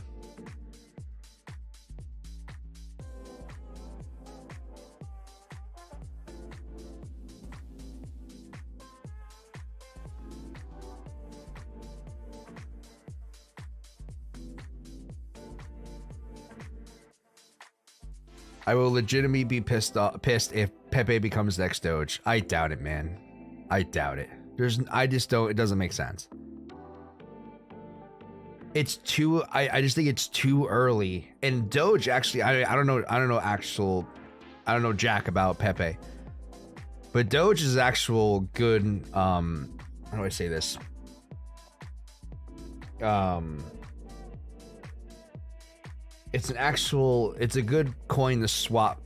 I will legitimately be pissed if Pepe becomes next Doge. I doubt it, man. I doubt it. It doesn't make sense. It's too, I just think it's too early. And Doge actually, I don't know jack about Pepe. But Doge is actual good, how do I say this? It's a good coin to swap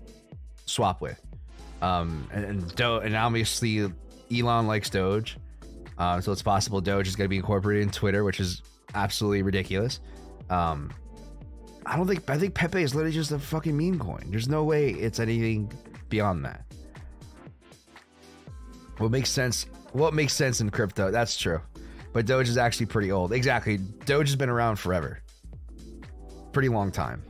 with. And obviously Elon likes Doge. So it's possible Doge is going to be incorporated in Twitter, which is absolutely ridiculous. I think Pepe is literally just a fucking meme coin. There's no way it's anything beyond that. What makes sense in crypto, that's true. But Doge is actually pretty old. Exactly. Doge has been around forever. Pretty long time.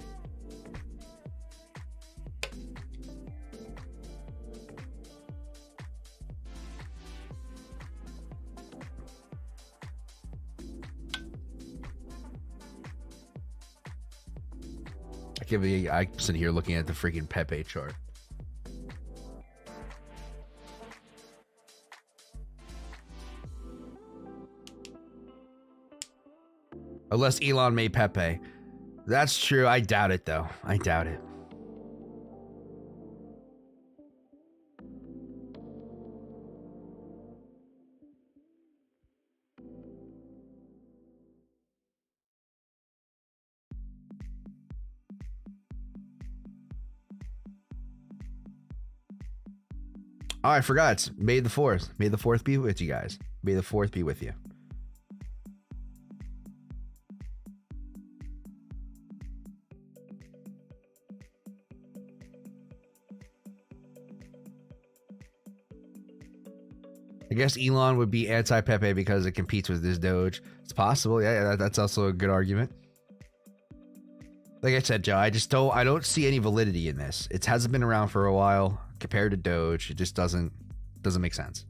I'm sitting here looking at the freaking Pepe chart. Unless Elon made Pepe. That's true. I doubt it, though. I doubt it. Oh, I forgot. It's May the 4th. May the 4th be with you guys. May the 4th be with you. I guess Elon would be anti-Pepe because it competes with this Doge. It's possible. Yeah, that's also a good argument. Like I said, Joe, I don't see any validity in this. It hasn't been around for a while. Compared to Doge, it just doesn't make sense.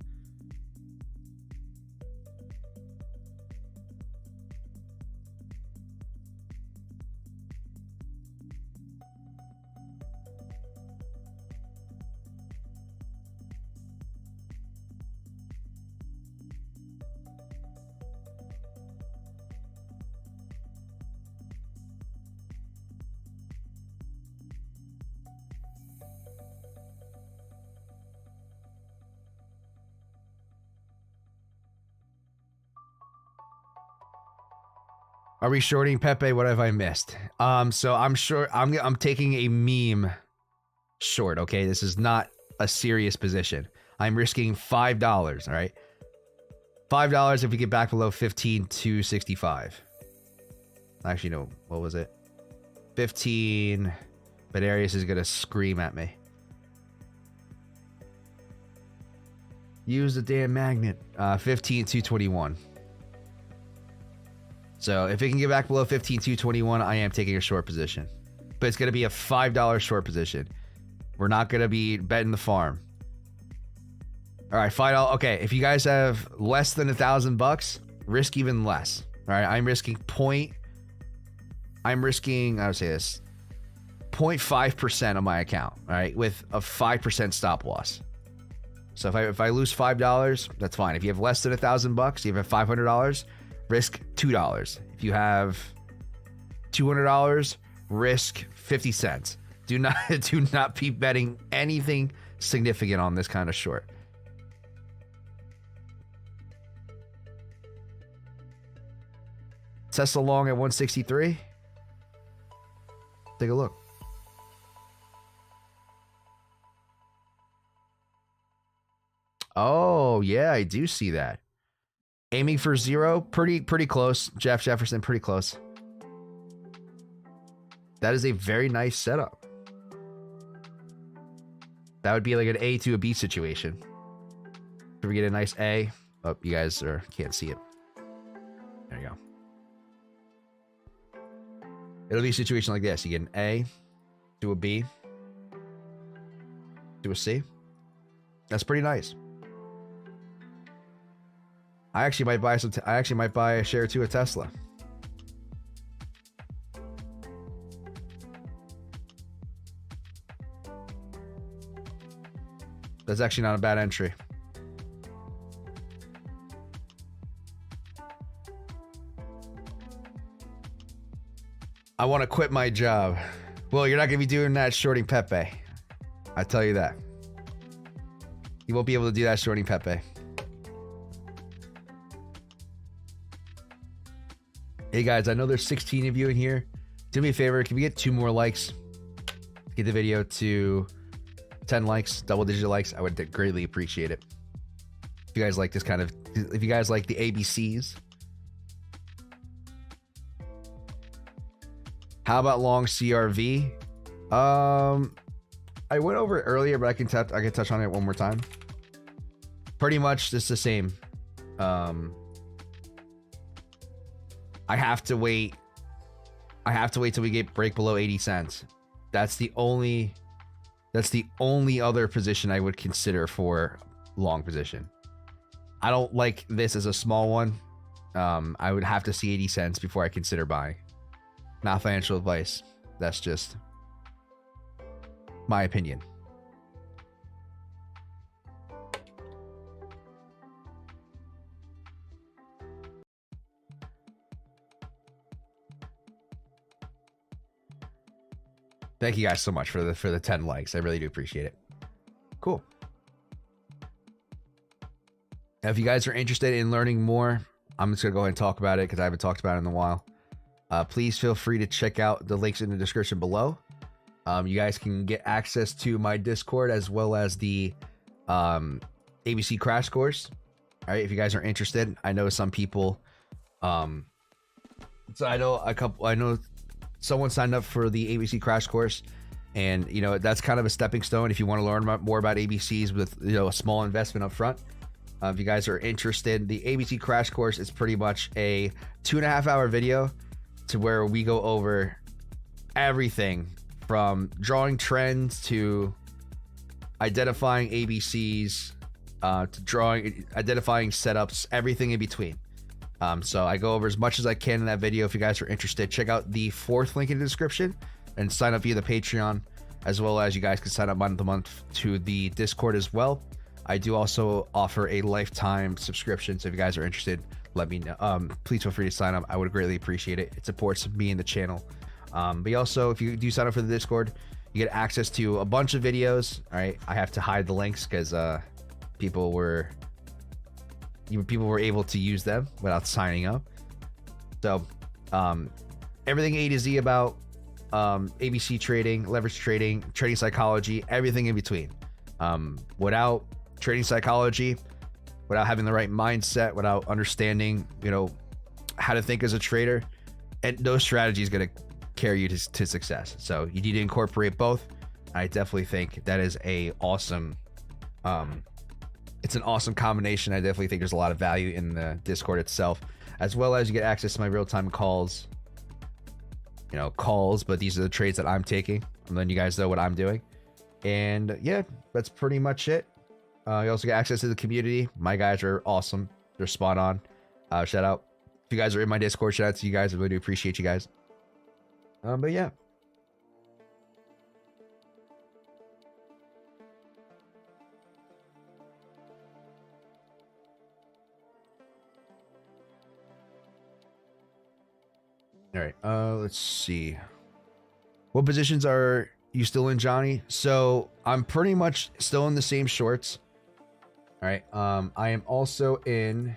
Are we shorting Pepe? What have I missed? So I'm sure I'm taking a meme short. Okay, this is not a serious position. I'm risking $5. All right, $5 if we get back below 15,265. Actually, no. What was it? 15. But Arius is gonna scream at me. Use the damn magnet. 15,221. So if it can get back below 15,221, I am taking a short position. but it's going to be a $5 short position. We're not going to be betting the farm. All right, $5. Okay, if you guys have less than $1,000, risk even less. All right, I'm risking, I would say this, 0.5% on my account, all right, with a 5% stop loss. So if I lose $5, that's fine. If you have less than $1,000, you have $500, risk $2. If you have $200, risk 50 cents. Do not be betting anything significant on this kind of short. Tesla long at 163. Take a look. Oh, yeah, I do see that. Aiming for 0, pretty close. Jeff Jefferson, pretty close. That is a very nice setup. That would be like an A to a B situation. Should we get a nice A? Oh, you guys can't see it. There you go. It'll be a situation like this. You get an A to a B to a C. That's pretty nice. I actually might buy a share or two of Tesla. That's actually not a bad entry. I want to quit my job. Well, you're not going to be doing that shorting Pepe. I tell you that. You won't be able to do that shorting Pepe. Hey guys, I know there's 16 of you in here. Do me a favor, can we get 2 more likes? Get the video to 10 likes, double-digit likes. I would greatly appreciate it. If you guys like this kind of, if you guys like the ABCs. How about long CRV? I went over it earlier, but I can touch on it one more time. Pretty much just the same. I have to wait till we break below 80 cents. That's the only other position I would consider for long position. I don't like this as a small one. I would have to see 80 cents before I consider buying. Not financial advice. That's just my opinion. Thank you guys so much for the 10 likes. I really do appreciate it. Cool. Now, if you guys are interested in learning more, I'm just gonna go ahead and talk about it because I haven't talked about it in a while. Please feel free to check out the links in the description below. You guys can get access to my Discord as well as the ABC crash course. All right, if you guys are interested. I know some people. So I know someone signed up for the ABC crash course, and you know that's kind of a stepping stone if you want to learn more about ABCs with a small investment up front. If you guys are interested, the ABC crash course is pretty much a 2.5-hour video to where we go over everything from drawing trends to identifying ABCs to identifying setups, everything in between. So I go over as much as I can in that video. If you guys are interested, check out the 4th link in the description and sign up via the Patreon, as well as you guys can sign up month to month to the Discord as well. I do also offer a lifetime subscription, so if you guys are interested, let me know. Please feel free to sign up. I would greatly appreciate it. It supports me and the channel. But also, if you do sign up for the Discord, you get access to a bunch of videos. All right, I have to hide the links because people were able to use them without signing up. So everything A to Z about ABC trading, leverage trading, trading psychology, everything in between. Without trading psychology, without having the right mindset, without understanding how to think as a trader, and no strategy is going to carry you to success. So you need to incorporate both. I definitely think that is it's an awesome combination. I definitely think there's a lot of value in the Discord itself, as well as you get access to my real-time calls calls, but these are the trades that I'm taking. I'm letting you guys know what I'm doing. And yeah, that's pretty much it. You also get access to the community. My guys are awesome. They're spot on. Shout out. If you guys are in my Discord, shout out to you guys. I really do appreciate you guys. But yeah. All right, let's see. What positions are you still in, Johnny? So I'm pretty much still in the same shorts. All right, I am also in.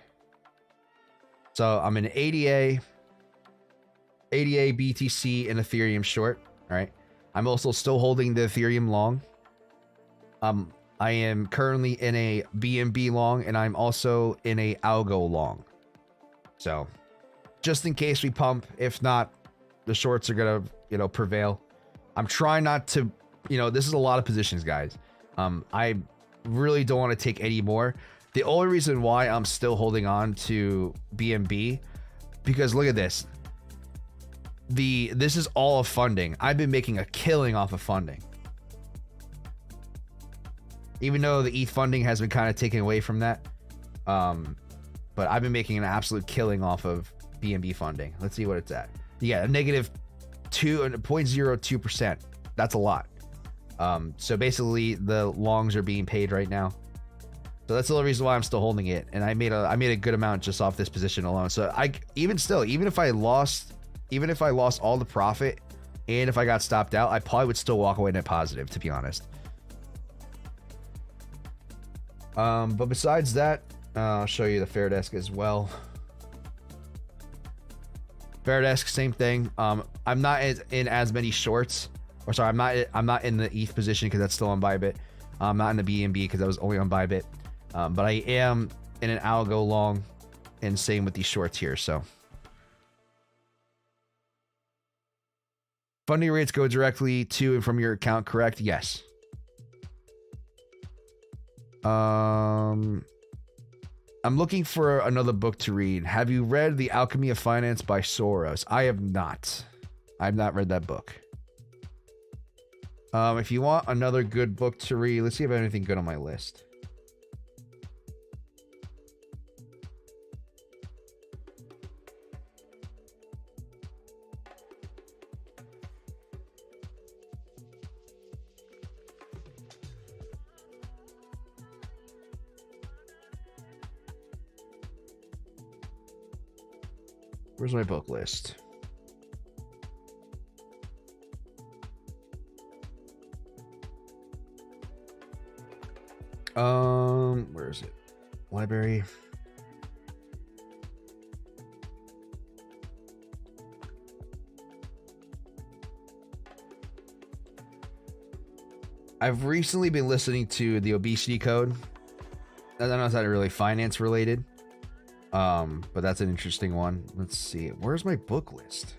So I'm in ADA, BTC, and Ethereum short. All right, I'm also still holding the Ethereum long. I am currently in a BNB long, and I'm also in a algo long. So just in case we pump, if not, the shorts are gonna prevail. I'm trying not to, this is a lot of positions, guys. I really don't want to take any more. The only reason why I'm still holding on to BNB, because look at this. This is all of funding. I've been making a killing off of funding. Even though the ETH funding has been kind of taken away from that. But I've been making an absolute killing off of BNB funding. Let's see what it's at. Yeah, a negative 0.02%. That's a lot. So basically the longs are being paid right now. So that's the only reason why I'm still holding it. And I made a good amount just off this position alone. So even if I lost all the profit and if I got stopped out, I probably would still walk away net positive, to be honest. But besides that, I'll show you the fair desk as well. Fair desk, same thing. I'm not in as many shorts, or sorry, I'm not in the ETH position because that's still on Bybit. I'm not in the BNB because I was only on Bybit. But I am in an algo long, and same with these shorts here. So funding rates go directly to and from your account, correct? Yes. I'm looking for another book to read. Have you read The Alchemy of Finance by Soros? I have not. I've not read that book. If you want another good book to read, let's see if I have anything good on my list. Where's my book list? Where is it? Library. I've recently been listening to The Obesity Code. I don't know if that's really finance related. But that's an interesting one. Let's see. Where's my book list?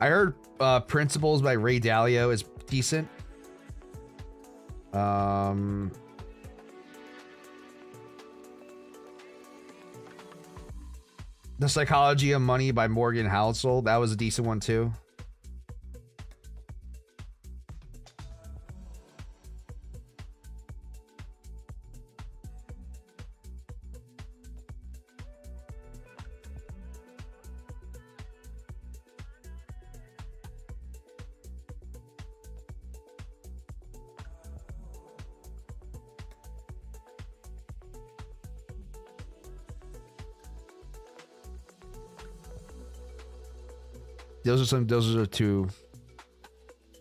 I heard Principles by Ray Dalio is decent. The Psychology of Money by Morgan Housel. That was a decent one too. Those are two.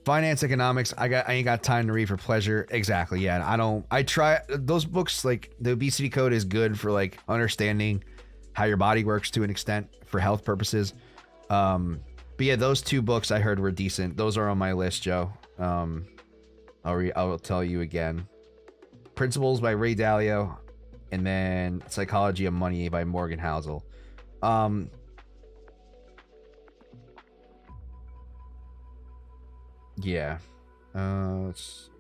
Finance, economics. I ain't got time to read for pleasure. Exactly. Yeah. I try those books. Like The Obesity Code is good for like understanding how your body works to an extent for health purposes. But yeah, those two books I heard were decent. Those are on my list, Joe. I'll tell you again. Principles by Ray Dalio, and then Psychology of Money by Morgan Housel. Yeah. Let's...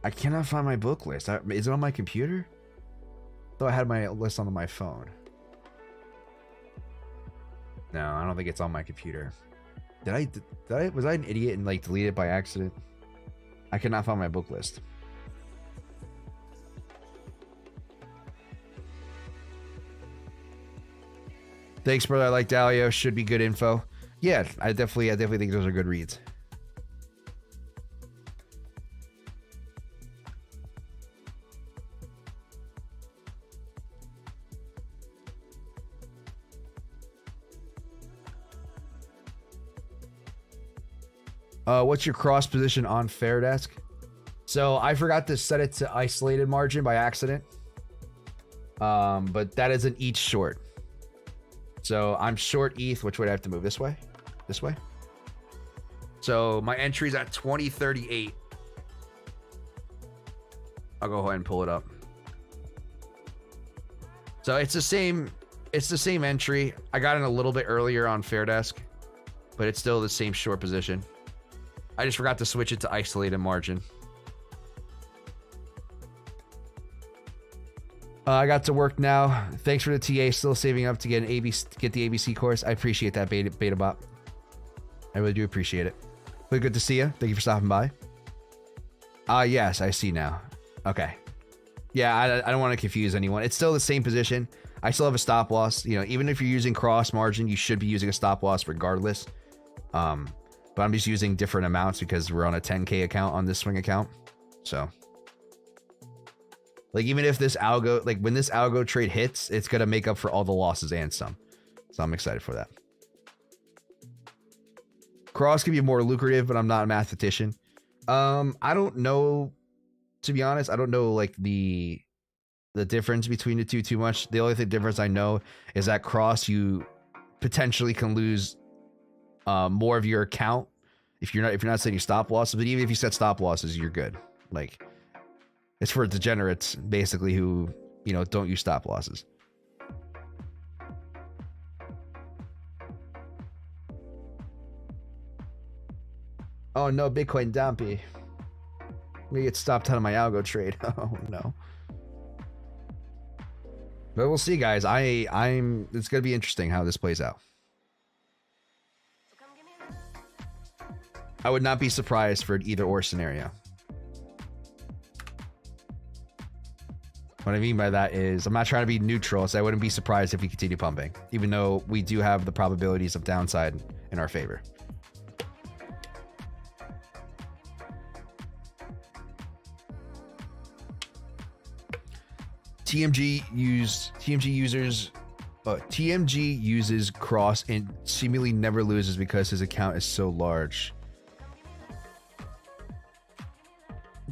I cannot find my book list. Is it on my computer? Though I had my list on my phone. No, I don't think it's on my computer. Was I an idiot and like delete it by accident? I cannot find my book list. Thanks, brother. I like Dalio. Should be good info. Yeah, I definitely think those are good reads. What's your cross position on Fairdesk? So I forgot to set it to isolated margin by accident. But that is an ETH short. So I'm short ETH. Which way do I have to move? This way? This way? So my entry's at 2038. I'll go ahead and pull it up. So it's the same entry. I got in a little bit earlier on Fairdesk, but it's still the same short position. I just forgot to switch it to isolated margin. I got to work now. Thanks for the TA. Still saving up to get the ABC course. I appreciate that, Beta Bot. I really do appreciate it. But good to see you. Thank you for stopping by. Yes, I see now. Okay. Yeah, I don't want to confuse anyone. It's still the same position. I still have a stop loss. You know, even if you're using cross margin, you should be using a stop loss regardless. But I'm just using different amounts because we're on a 10K account on this swing account. So, like, even if this algo, like when this algo trade hits, it's going to make up for all the losses and some. So I'm excited for that. Cross can be more lucrative, but I'm not a mathematician. I don't know, to be honest. I don't know like the difference between the two too much. The only difference I know is that cross, you potentially can lose more of your account if you're not setting stop losses. But even if you set stop losses, you're good. Like, it's for degenerates basically who, you know, don't use stop losses. Oh no, Bitcoin dumpy. I'm gonna get stopped out of my algo trade. Oh no. But we'll see, guys. It's gonna be interesting how this plays out. I would not be surprised for an either or scenario. What I mean by that is I'm not trying to be neutral, so I wouldn't be surprised if we continue pumping, even though we do have the probabilities of downside in our favor. TMG uses cross and seemingly never loses because his account is so large.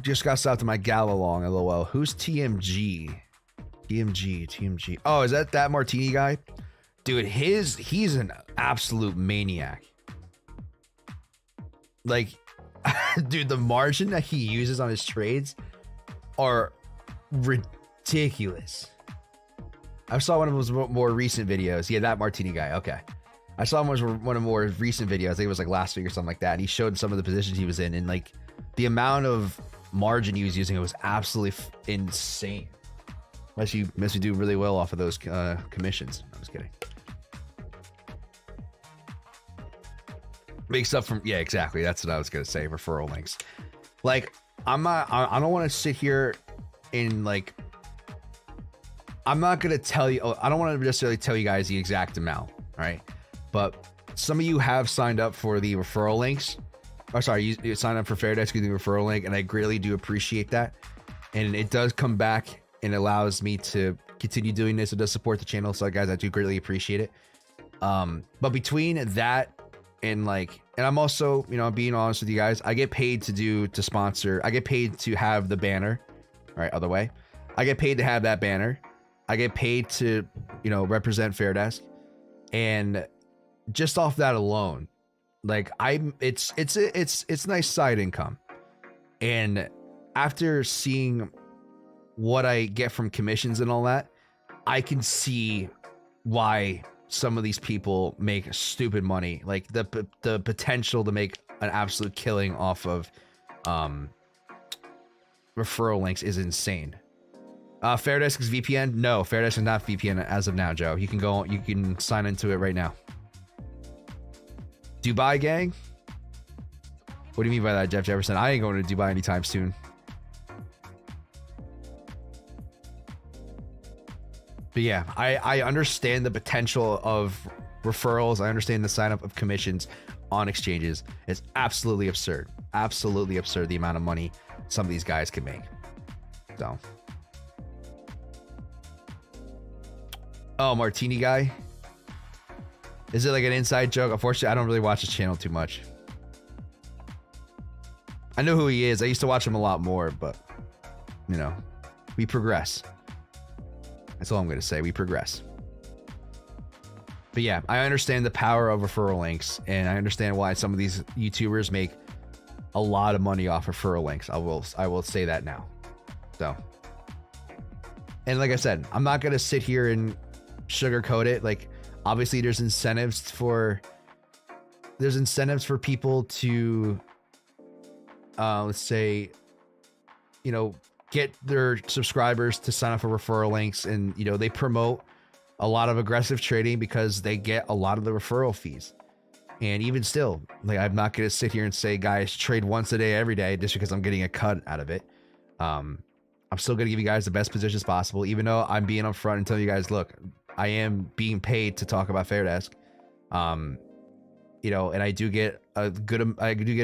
Just got stopped to my gal along, lol. Who's TMG? TMG. Oh, is that Martini guy? Dude, he's an absolute maniac. Like, dude, the margin that he uses on his trades are ridiculous. I saw one of his more recent videos. Yeah, that Martini guy. Okay. I saw one of more recent videos. I think it was like last week or something like that. And he showed some of the positions he was in, and like the amount of margin he was using, it was absolutely insane. Unless you do really well off of those commissions. I was kidding. Makes up from, yeah, exactly. That's what I was gonna say. Referral links. Like, I don't want to sit here and like, I'm not gonna tell you. I don't want to necessarily tell you guys the exact amount, all right? But some of you have signed up for the referral links. Oh, sorry, you signed up for Fairdesk using the referral link, and I greatly do appreciate that. And it does come back and allows me to continue doing this. It does support the channel, so guys, I do greatly appreciate it. But between that and like, and I'm also, you know, being honest with you guys, I get paid to sponsor. I get paid to have the banner. All right, other way. I get paid to have that banner. I get paid to, you know, represent Fairdesk, and just off that alone, like it's nice side income. And after seeing what I get from commissions and all that, I can see why some of these people make stupid money. Like the potential to make an absolute killing off of referral links is insane. Fairdesk is VPN? No, Fairdesk is not VPN as of now, Joe. You can sign into it right now. Dubai gang? What do you mean by that, Jeff Jefferson? I ain't going to Dubai anytime soon. But yeah, I understand the potential of referrals. I understand the sign up of commissions on exchanges. It's absolutely absurd. Absolutely absurd the amount of money some of these guys can make. So. Oh, Martini guy. Is it like an inside joke? Unfortunately, I don't really watch his channel too much. I know who he is. I used to watch him a lot more, but you know, we progress. That's all I'm going to say. We progress. But yeah, I understand the power of referral links, and I understand why some of these YouTubers make a lot of money off referral links. I will say that now. So, and like I said, I'm not going to sit here and sugarcoat it. Like, obviously there's incentives for people to let's say, you know, get their subscribers to sign up for referral links, and you know, they promote a lot of aggressive trading because they get a lot of the referral fees. And even still, like, I'm not going to sit here and say, guys, trade once a day every day just because I'm getting a cut out of it. I'm still going to give you guys the best positions possible, even though I'm being upfront and telling you guys, look, I am being paid to talk about Fairdesk. You know, and I do get a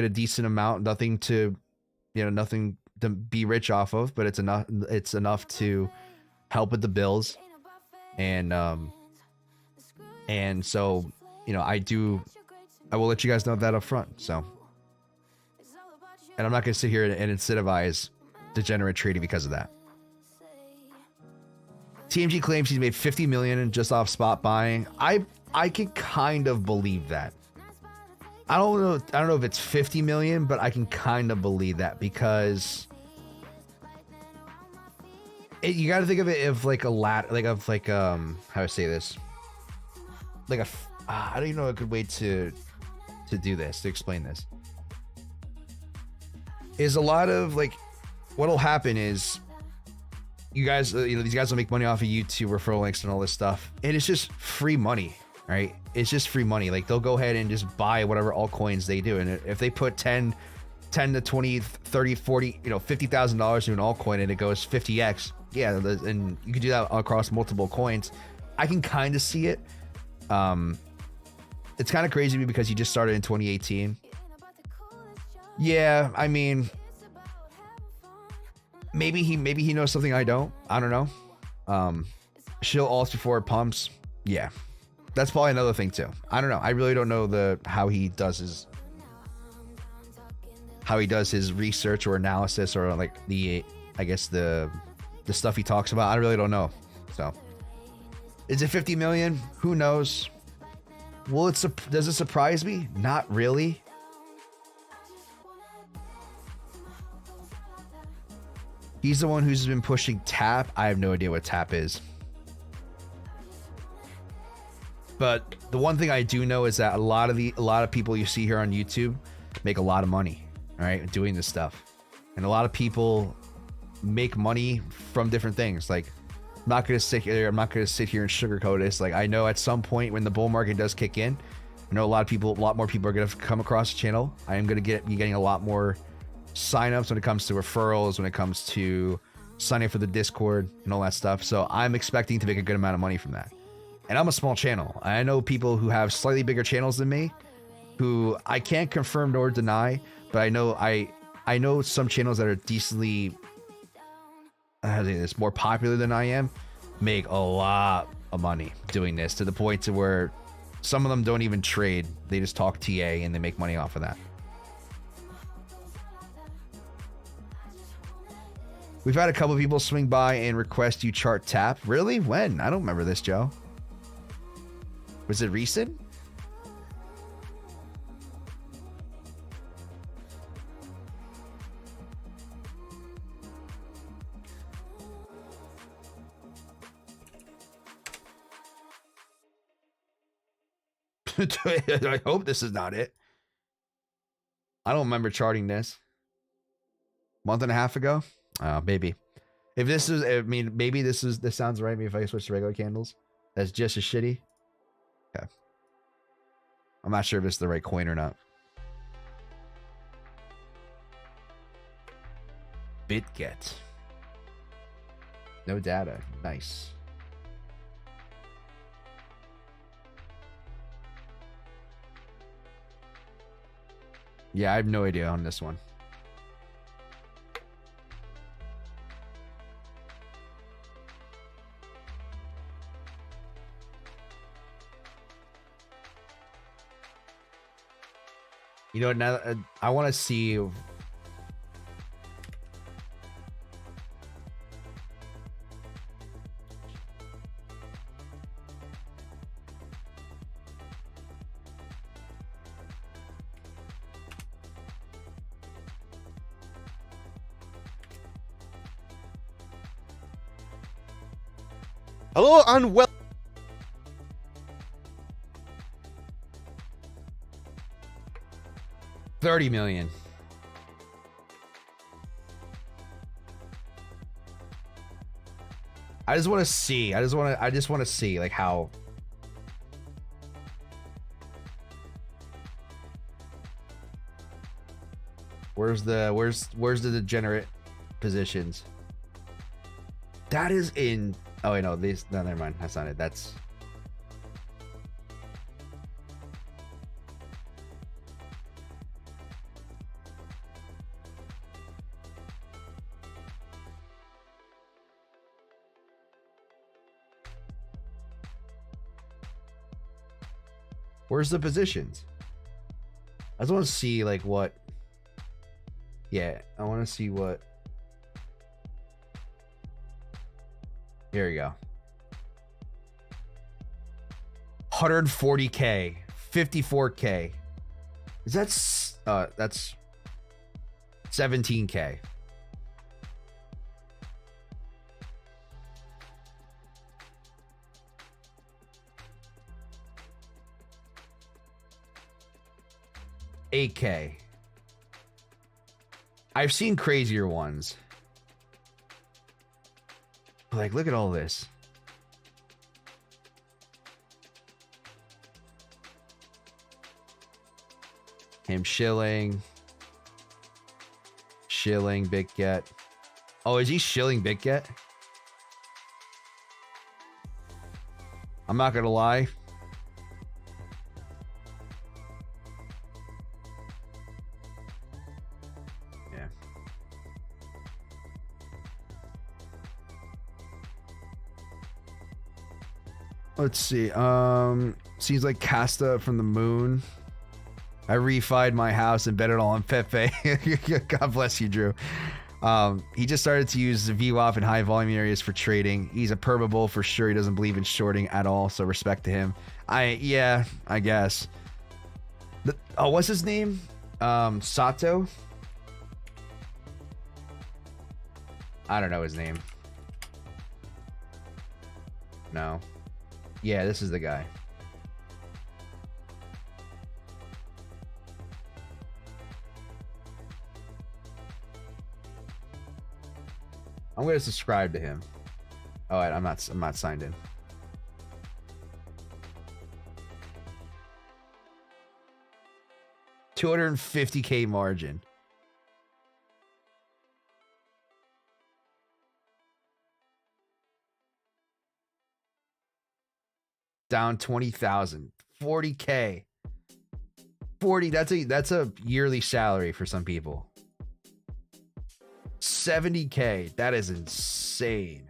decent amount, nothing to be rich off of, but it's enough to help with the bills. And so, you know, I will let you guys know that up front. So, and I'm not going to sit here and incentivize degenerate trading because of that. TMG claims he's made 50 million just off spot buying. I can kind of believe that. I don't know if it's 50 million, but I can kind of believe that because you got to think of it of like how I say this, like I don't even know a good way to explain this. Is a lot of like what'll happen is you guys, these guys will make money off of YouTube referral links and all this stuff, and it's just free money, right? It's just free money. Like, they'll go ahead and just buy whatever altcoins they do, and if they put 10 to 20, 30, 40, $50,000 into an altcoin and it goes 50x, yeah, and you can do that across multiple coins. I can kind of see it. It's kind of crazy to me because he just started in 2018. Yeah, I mean, maybe he knows something I don't know. Shill alts before it pumps. Yeah, that's probably another thing too. I don't know. I really don't know how he does his research or analysis, or like the stuff he talks about. I really don't know. So, is it 50 million? Who knows? Does it surprise me? Not really. He's the one who's been pushing tap. I have no idea what tap is. But the one thing I do know is that a lot of people you see here on YouTube make a lot of money, all right, doing this stuff. And a lot of people make money from different things. Like, I'm not going to sit here and sugarcoat this. Like, I know at some point when the bull market does kick in, I know a lot more people are going to come across the channel. I am going to be getting a lot more signups when it comes to referrals, when it comes to signing up for the Discord and all that stuff. So I'm expecting to make a good amount of money from that. And I'm a small channel. I know people who have slightly bigger channels than me, who I can't confirm nor deny, but I know some channels that are decently, more popular than I am, make a lot of money doing this, to the point to where some of them don't even trade. They just talk TA and they make money off of that. We've had a couple of people swing by and request you chart tap. Really? When? I don't remember this, Joe. Was it recent? I hope this is not it. I don't remember charting this. Month and a half ago? Maybe. If this is, I mean, maybe this sounds right. Maybe if I switch to regular candles, that's just as shitty. Okay. I'm not sure if it's the right coin or not. BitGet. No data. Nice. Yeah, I have no idea on this one. You know, now I want to see. Hello and well. 30 million. I just want to see. I just want to see like how. Where's the degenerate positions? That is in. Oh wait, no, these. No, never mind. That's not it. That's. Where's the positions? I just want to see like what. Yeah, I want to see what. Here we go. 140K, 54K. Is that's 17K. $8K. I've seen crazier ones. Like, look at all this. Him shilling. Shilling BitGet. Oh, is he shilling BitGet? I'm not gonna lie. Yeah. Let's see. Seems like Casta from the moon. I refied my house and bet it all on Pepe. God bless you, Drew. He just started to use the VWAP in high volume areas for trading. He's a perma bull for sure. He doesn't believe in shorting at all, so respect to him. Yeah, I guess. Oh, what's his name? Sato? I don't know his name. No. Yeah, this is the guy. I'm gonna subscribe to him. Oh, I'm not signed in. $250K margin. Down 20,000. 40K. 40. That's a yearly salary for some people. 70K. That is insane.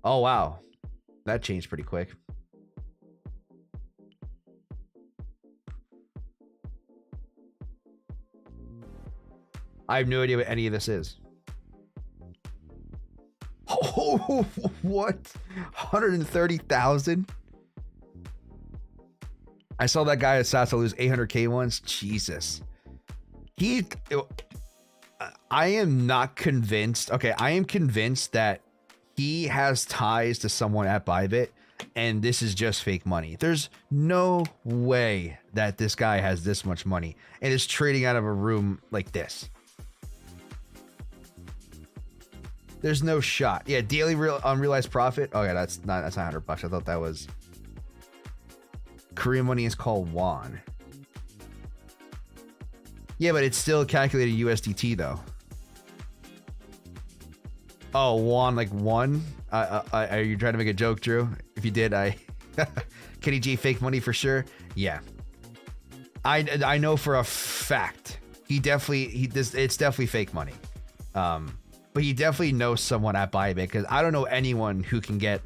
Oh wow, that changed pretty quick. I have no idea what any of this is. Oh, what? 130,000? I saw that guy at Sasa lose 800K once. Jesus. I am not convinced. Okay, I am convinced that he has ties to someone at Bybit, and this is just fake money. There's no way that this guy has this much money and is trading out of a room like this. There's no shot. Yeah, daily real unrealized profit. Oh yeah, that's not $100. I thought that was Korean money is called won. Yeah, but it's still calculated USDT though. Oh, won like one? Are you trying to make a joke, Drew? If you did, Kenny G fake money for sure. Yeah, I know for a fact it's definitely fake money. But he definitely knows someone at Bybit, because I don't know anyone who can get.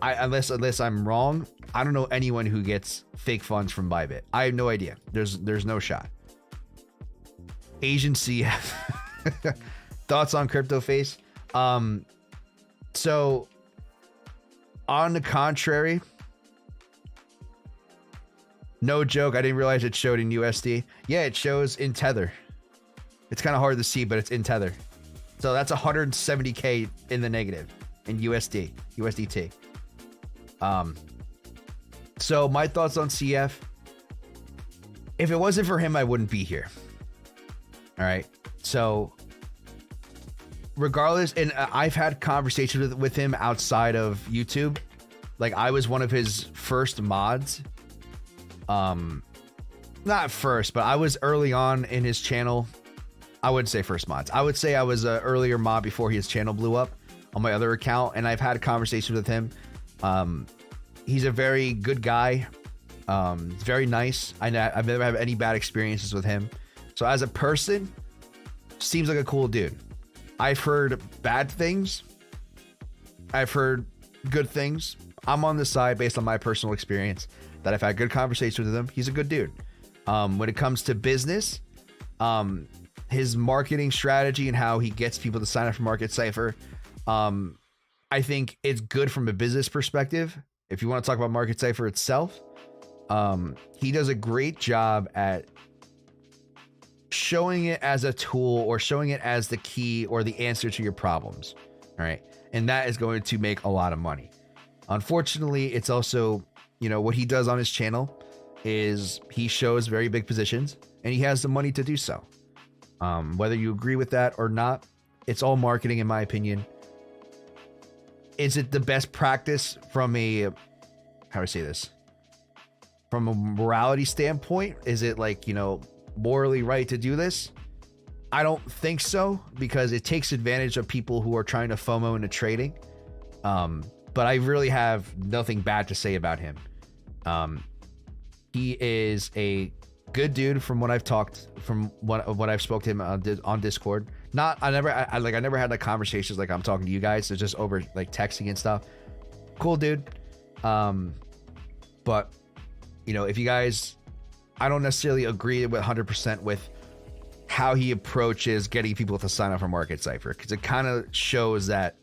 Unless I'm wrong, I don't know anyone who gets fake funds from Bybit. I have no idea. There's no shot. Asian CF. Thoughts on crypto face? So on the contrary, no joke, I didn't realize it showed in USD. Yeah, it shows in Tether. It's kind of hard to see, but it's in Tether. So that's 170K in the negative in USDT. So my thoughts on CF. If it wasn't for him, I wouldn't be here. All right. So regardless, and I've had conversations with him outside of YouTube. Like, I was one of his first mods. Not first, but I was early on in his channel. I wouldn't say first mods. I would say I was an earlier mod before his channel blew up on my other account, and I've had conversations with him. He's a very good guy. He's very nice. I've never had any bad experiences with him. So as a person, seems like a cool dude. I've heard bad things. I've heard good things. I'm on the side based on my personal experience that I've had good conversations with him. He's a good dude. When it comes to business, his marketing strategy and how he gets people to sign up for Market Cypher, I think it's good from a business perspective. If you want to talk about Market Cypher itself, he does a great job at showing it as a tool or showing it as the key or the answer to your problems. All right. And that is going to make a lot of money. Unfortunately, it's also, what he does on his channel is he shows very big positions and he has the money to do so. Whether you agree with that or not, it's all marketing, in my opinion. Is it the best practice from how do I say this? From a morality standpoint? Is it morally right to do this? I don't think so, because it takes advantage of people who are trying to FOMO into trading. But I really have nothing bad to say about him. He is a good dude from what I've I've spoke to him on Discord. I never had conversations like I'm talking to you guys. It's just over texting and stuff. Cool dude. But if you guys, I don't necessarily agree with 100% with how he approaches getting people to sign up for Market Cypher, because it kind of shows that,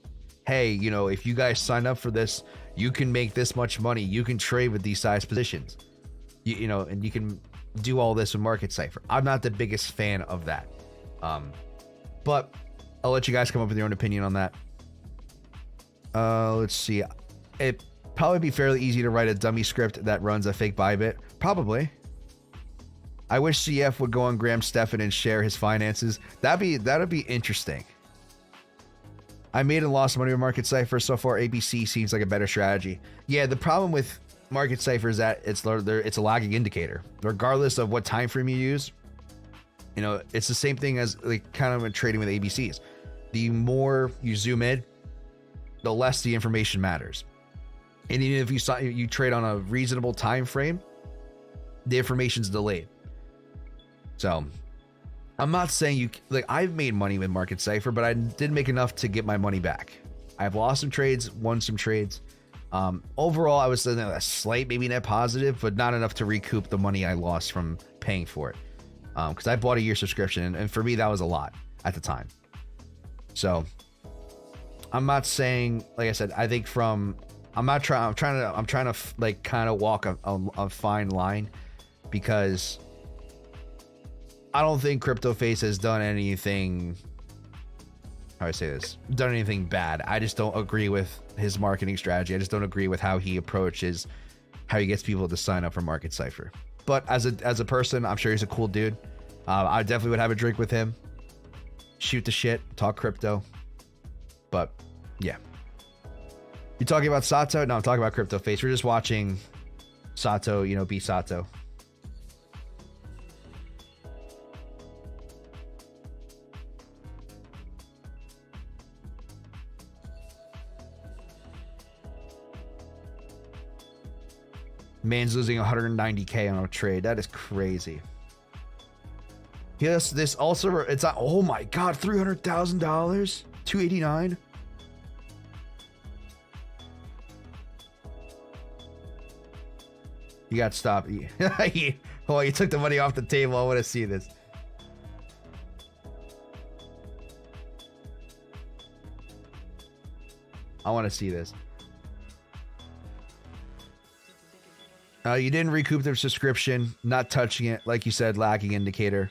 hey, if you guys sign up for this, you can make this much money. You can trade with these size positions, and you can do all this with Market Cypher. I'm not the biggest fan of that. But I'll let you guys come up with your own opinion on that. Let's see. It'd probably be fairly easy to write a dummy script that runs a fake Bybit. Probably. I wish CF would go on Graham Stephan and share his finances. That'd be interesting. I made and lost money with Market Cypher. So far, ABC seems like a better strategy. Yeah, the problem with Market Cypher is that it's a lagging indicator. Regardless of what time frame you use, it's the same thing as kind of trading with ABCs. The more you zoom in, the less the information matters. And even if you trade on a reasonable time frame, the information's delayed. So I'm not saying I've made money with Market Cypher, but I didn't make enough to get my money back. I've lost some trades, won some trades. Overall, I was a slight, maybe net positive, but not enough to recoup the money I lost from paying for it. Because I bought a year subscription, and for me, that was a lot at the time. So I'm not saying, like I said, I think I'm trying to kind of walk a fine line, because I don't think CryptoFace has done anything how I say this, done anything bad. I just don't agree with his marketing strategy. I just don't agree with how he approaches, how he gets people to sign up for Market Cypher. But as a person, I'm sure he's a cool dude. I definitely would have a drink with him, shoot the shit, talk crypto. But yeah, you talking about Sato? No, I'm talking about Crypto Face. We're just watching Sato, you know, be Sato. Man's losing 190K on a trade. That is crazy. Yes, this also, it's not, oh my God, $300,000, 289. You got stopped. Oh, you took the money off the table. I want to see this. I want to see this. You didn't recoup their subscription, not touching it, like you said, lacking indicator.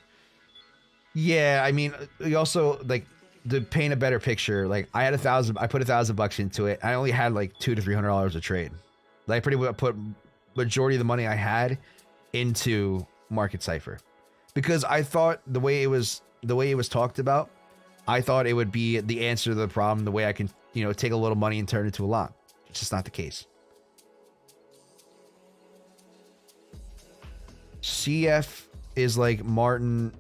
Yeah, I mean, you also, like, to paint a better picture, like, I put $1,000 into it. I only had like $200 to $300 a trade. Like, I pretty much put majority of the money I had into Market Cypher, because I thought the way it was talked about, I thought it would be the answer to the problem, the way I can, you know, take a little money and turn it into a lot. It's just not the case. CF is like Martin,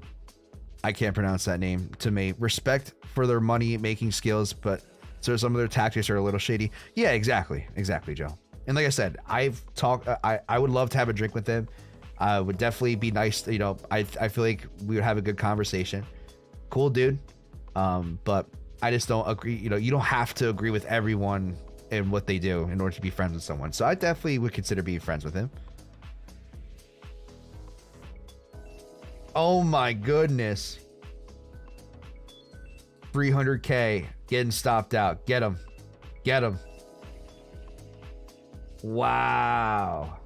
I can't pronounce that name, to me. Respect for their money making skills, but so some of their tactics are a little shady. Yeah, exactly, Joe. And like I said, I would love to have a drink with him. Would definitely be nice to, you know, I feel like we would have a good conversation. Cool dude. But I just don't agree, you know, you don't have to agree with everyone and what they do in order to be friends with someone. So I definitely would consider being friends with him. Oh my goodness. 300K getting stopped out. Get him. Get him. Wow.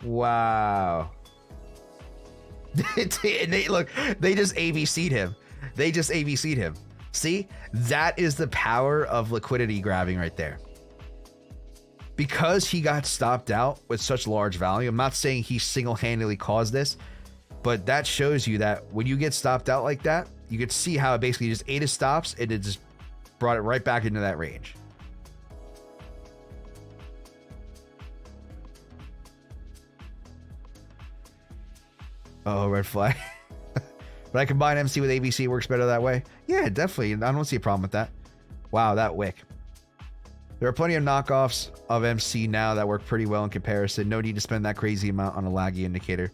Wow. Look, they just ABC'd him. They just ABC'd him. See? That is the power of liquidity grabbing right there. Because he got stopped out with such large value, I'm not saying he single-handedly caused this, but that shows you that when you get stopped out like that, you could see how it basically just ate his stops and it just brought it right back into that range. Oh, red flag. But I combine MC with ABC, works better that way. Yeah, definitely. I don't see a problem with that. Wow, that wick. There are plenty of knockoffs of MC now that work pretty well in comparison. No need to spend that crazy amount on a laggy indicator.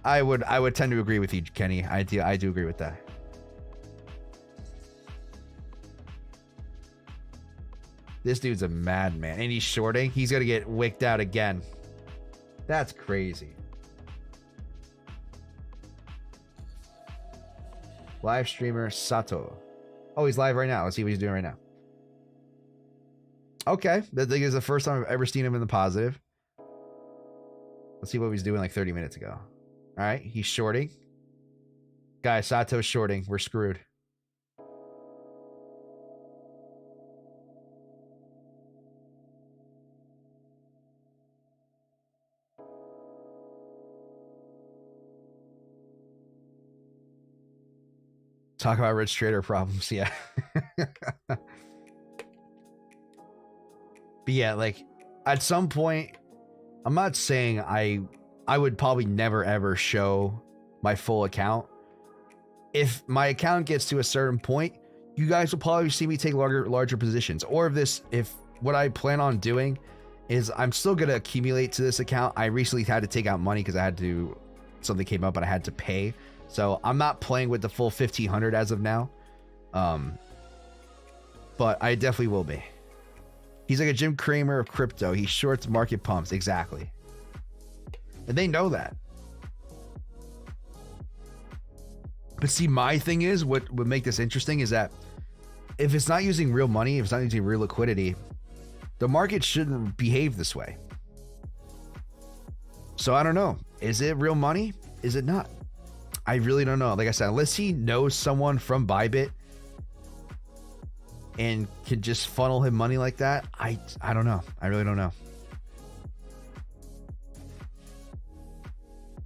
I would tend to agree with you, Kenny. I do agree with that. This dude's a madman, and he's shorting. He's gonna get wicked out again. That's crazy. Live streamer Sato. Oh, he's live right now. Let's see what he's doing right now. Okay, that thing is the first time I've ever seen him in the positive. Let's see what he was doing like 30 minutes ago. All right, he's shorting. Guys, Sato's shorting. We're screwed. Talk about rich trader problems, yeah. But yeah, like at some point, I'm not saying I would probably never ever show my full account. If my account gets to a certain point, you guys will probably see me take larger positions. Or if what I plan on doing is I'm still gonna accumulate to this account. I recently had to take out money because something came up and I had to pay. So I'm not playing with the full 1500 as of now. But I definitely will be. He's like a Jim Cramer of crypto. He shorts market pumps. Exactly. And they know that. But see, my thing is, what would make this interesting is that if it's not using real money, if it's not using real liquidity, the market shouldn't behave this way. So I don't know. Is it real money? Is it not? I really don't know. Like I said, unless he knows someone from Bybit and can just funnel him money like that, I don't know. I really don't know.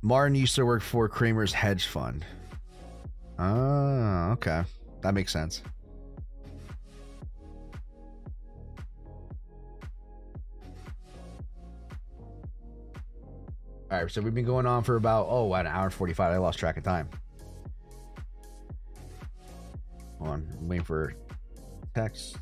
Martin used to work for Kramer's hedge fund. Oh, okay. That makes sense. All right, so we've been going on for about, an hour and 45. I lost track of time. Hold on, I'm waiting for text.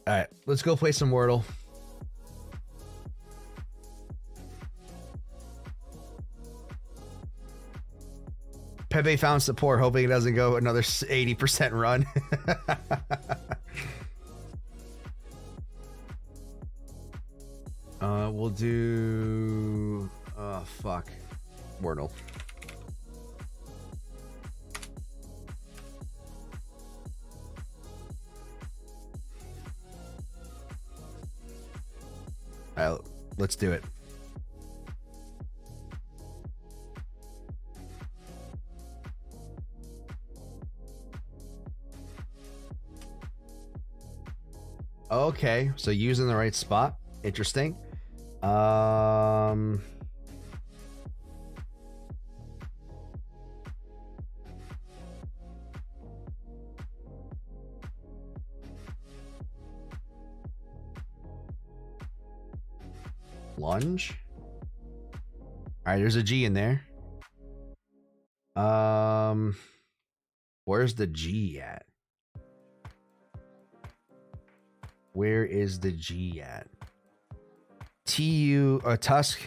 All right, let's go play some Wordle. Pepe found support, hoping it doesn't go another 80% run. We'll do... Oh, fuck. Wordle. All right, let's do it. Okay, so using the right spot. Interesting. Lunge. All right, there's a G in there. Where's the G at? Where is the G at? TU Tusk.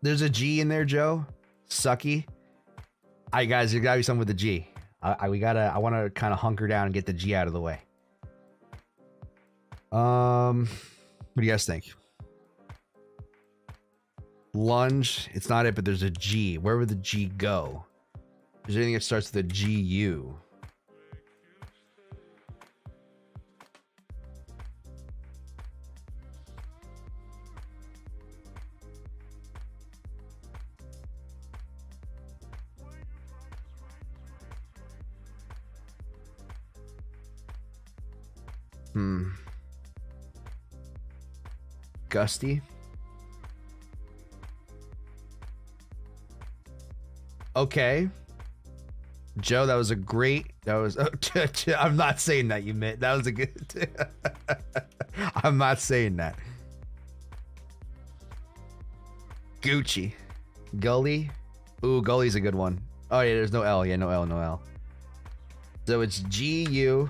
There's a G in there, Joe. Sucky. All right, guys, there gotta be something with the G. I want to kind of hunker down and get the G out of the way. What do you guys think? Lunge. It's not it, but there's a G. Where would the G go? Is there anything that starts with a GU? Gusty. Okay. Joe, that was a great... I'm not saying that, you meant. That was a good... I'm not saying that. Gucci. Gully. Ooh, Gully's a good one. Oh, yeah, there's no L. Yeah, no L, no L. So it's G-U.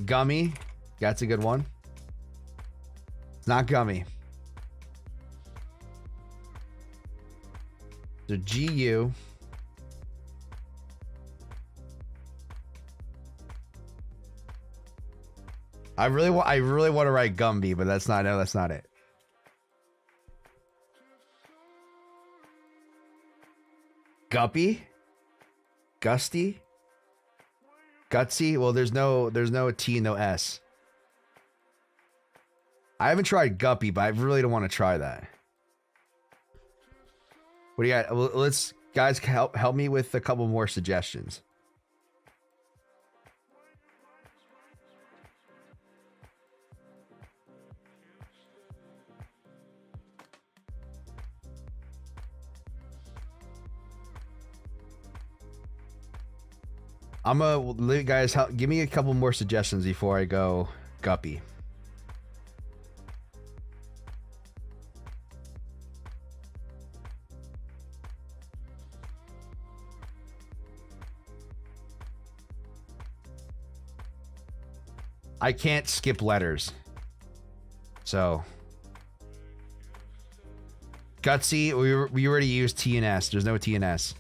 Gummy. That's a good one. It's not gummy. So GU. I really want to write Gumby, but that's not it. Guppy? Gusty? Gutsy? Well, there's no T, no S. I haven't tried Guppy, but I really don't want to try that. What do you got? Let's, guys, help me with a couple more suggestions. I'm gonna, guys, give me a couple more suggestions before I go Guppy. I can't skip letters. So Gutsy, we already used T and S. There's no T and S.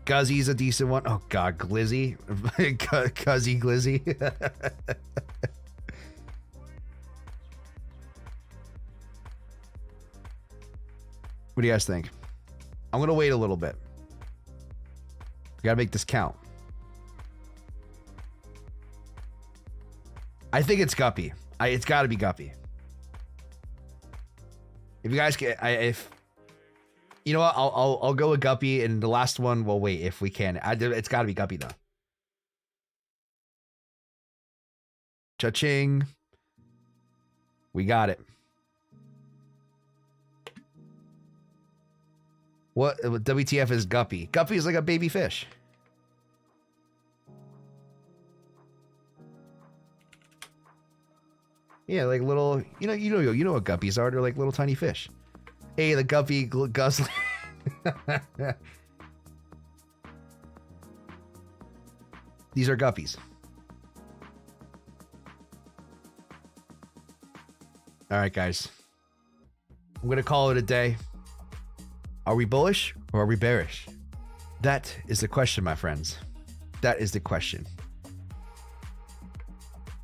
Guzzy's a decent one. Oh God, Glizzy, Guzzy Glizzy. What do you guys think? I'm gonna wait a little bit. We gotta make this count. I think it's Guppy. It's got to be Guppy. If you guys get, if you know what, I'll go with Guppy, and the last one. Well, wait, if we can, it's got to be Guppy though. Cha-ching. We got it. What WTF is Guppy? Guppy is like a baby fish. Yeah, like little, you know what guppies are. They're like little tiny fish. Hey, the guppy guzzler. These are guppies. All right, guys. I'm gonna call it a day. Are we bullish or are we bearish? That is the question, my friends. That is the question.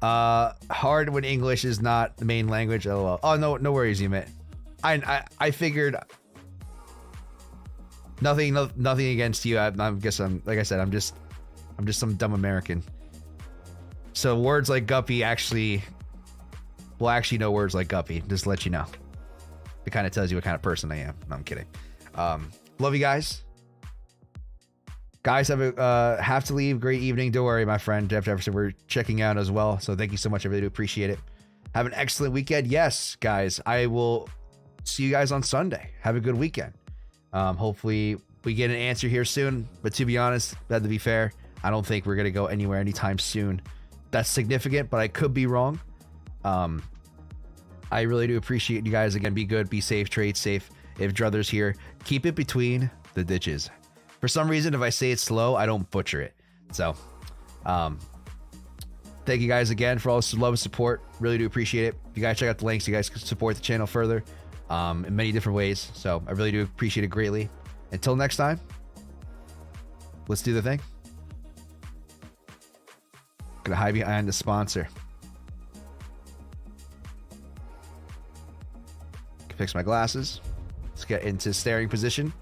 Hard when English is not the main language. LOL. Oh, no worries, you mate. I figured nothing against you. I guess like I said, I'm just some dumb American. So words like guppy actually know words like guppy. Just to let you know. It kind of tells you what kind of person I am. No, I'm kidding. Love you guys. Guys, have to leave. Great evening. Don't worry, my friend. Jeff Jefferson, we're checking out as well. So thank you so much. I really do appreciate it. Have an excellent weekend. Yes, guys. I will see you guys on Sunday. Have a good weekend. Hopefully we get an answer here soon. But to be honest, that to be fair, I don't think we're going to go anywhere anytime soon. That's significant, but I could be wrong. I really do appreciate you guys. Again, be good, be safe, trade safe. If Druthers here, keep it between the ditches. For some reason, if I say it slow, I don't butcher it. So, thank you guys again for all the love and support. Really do appreciate it. If you guys check out the links, you guys can support the channel further in many different ways. So, I really do appreciate it greatly. Until next time, let's do the thing. Gonna hide behind the sponsor. Fix my glasses. Let's get into staring position.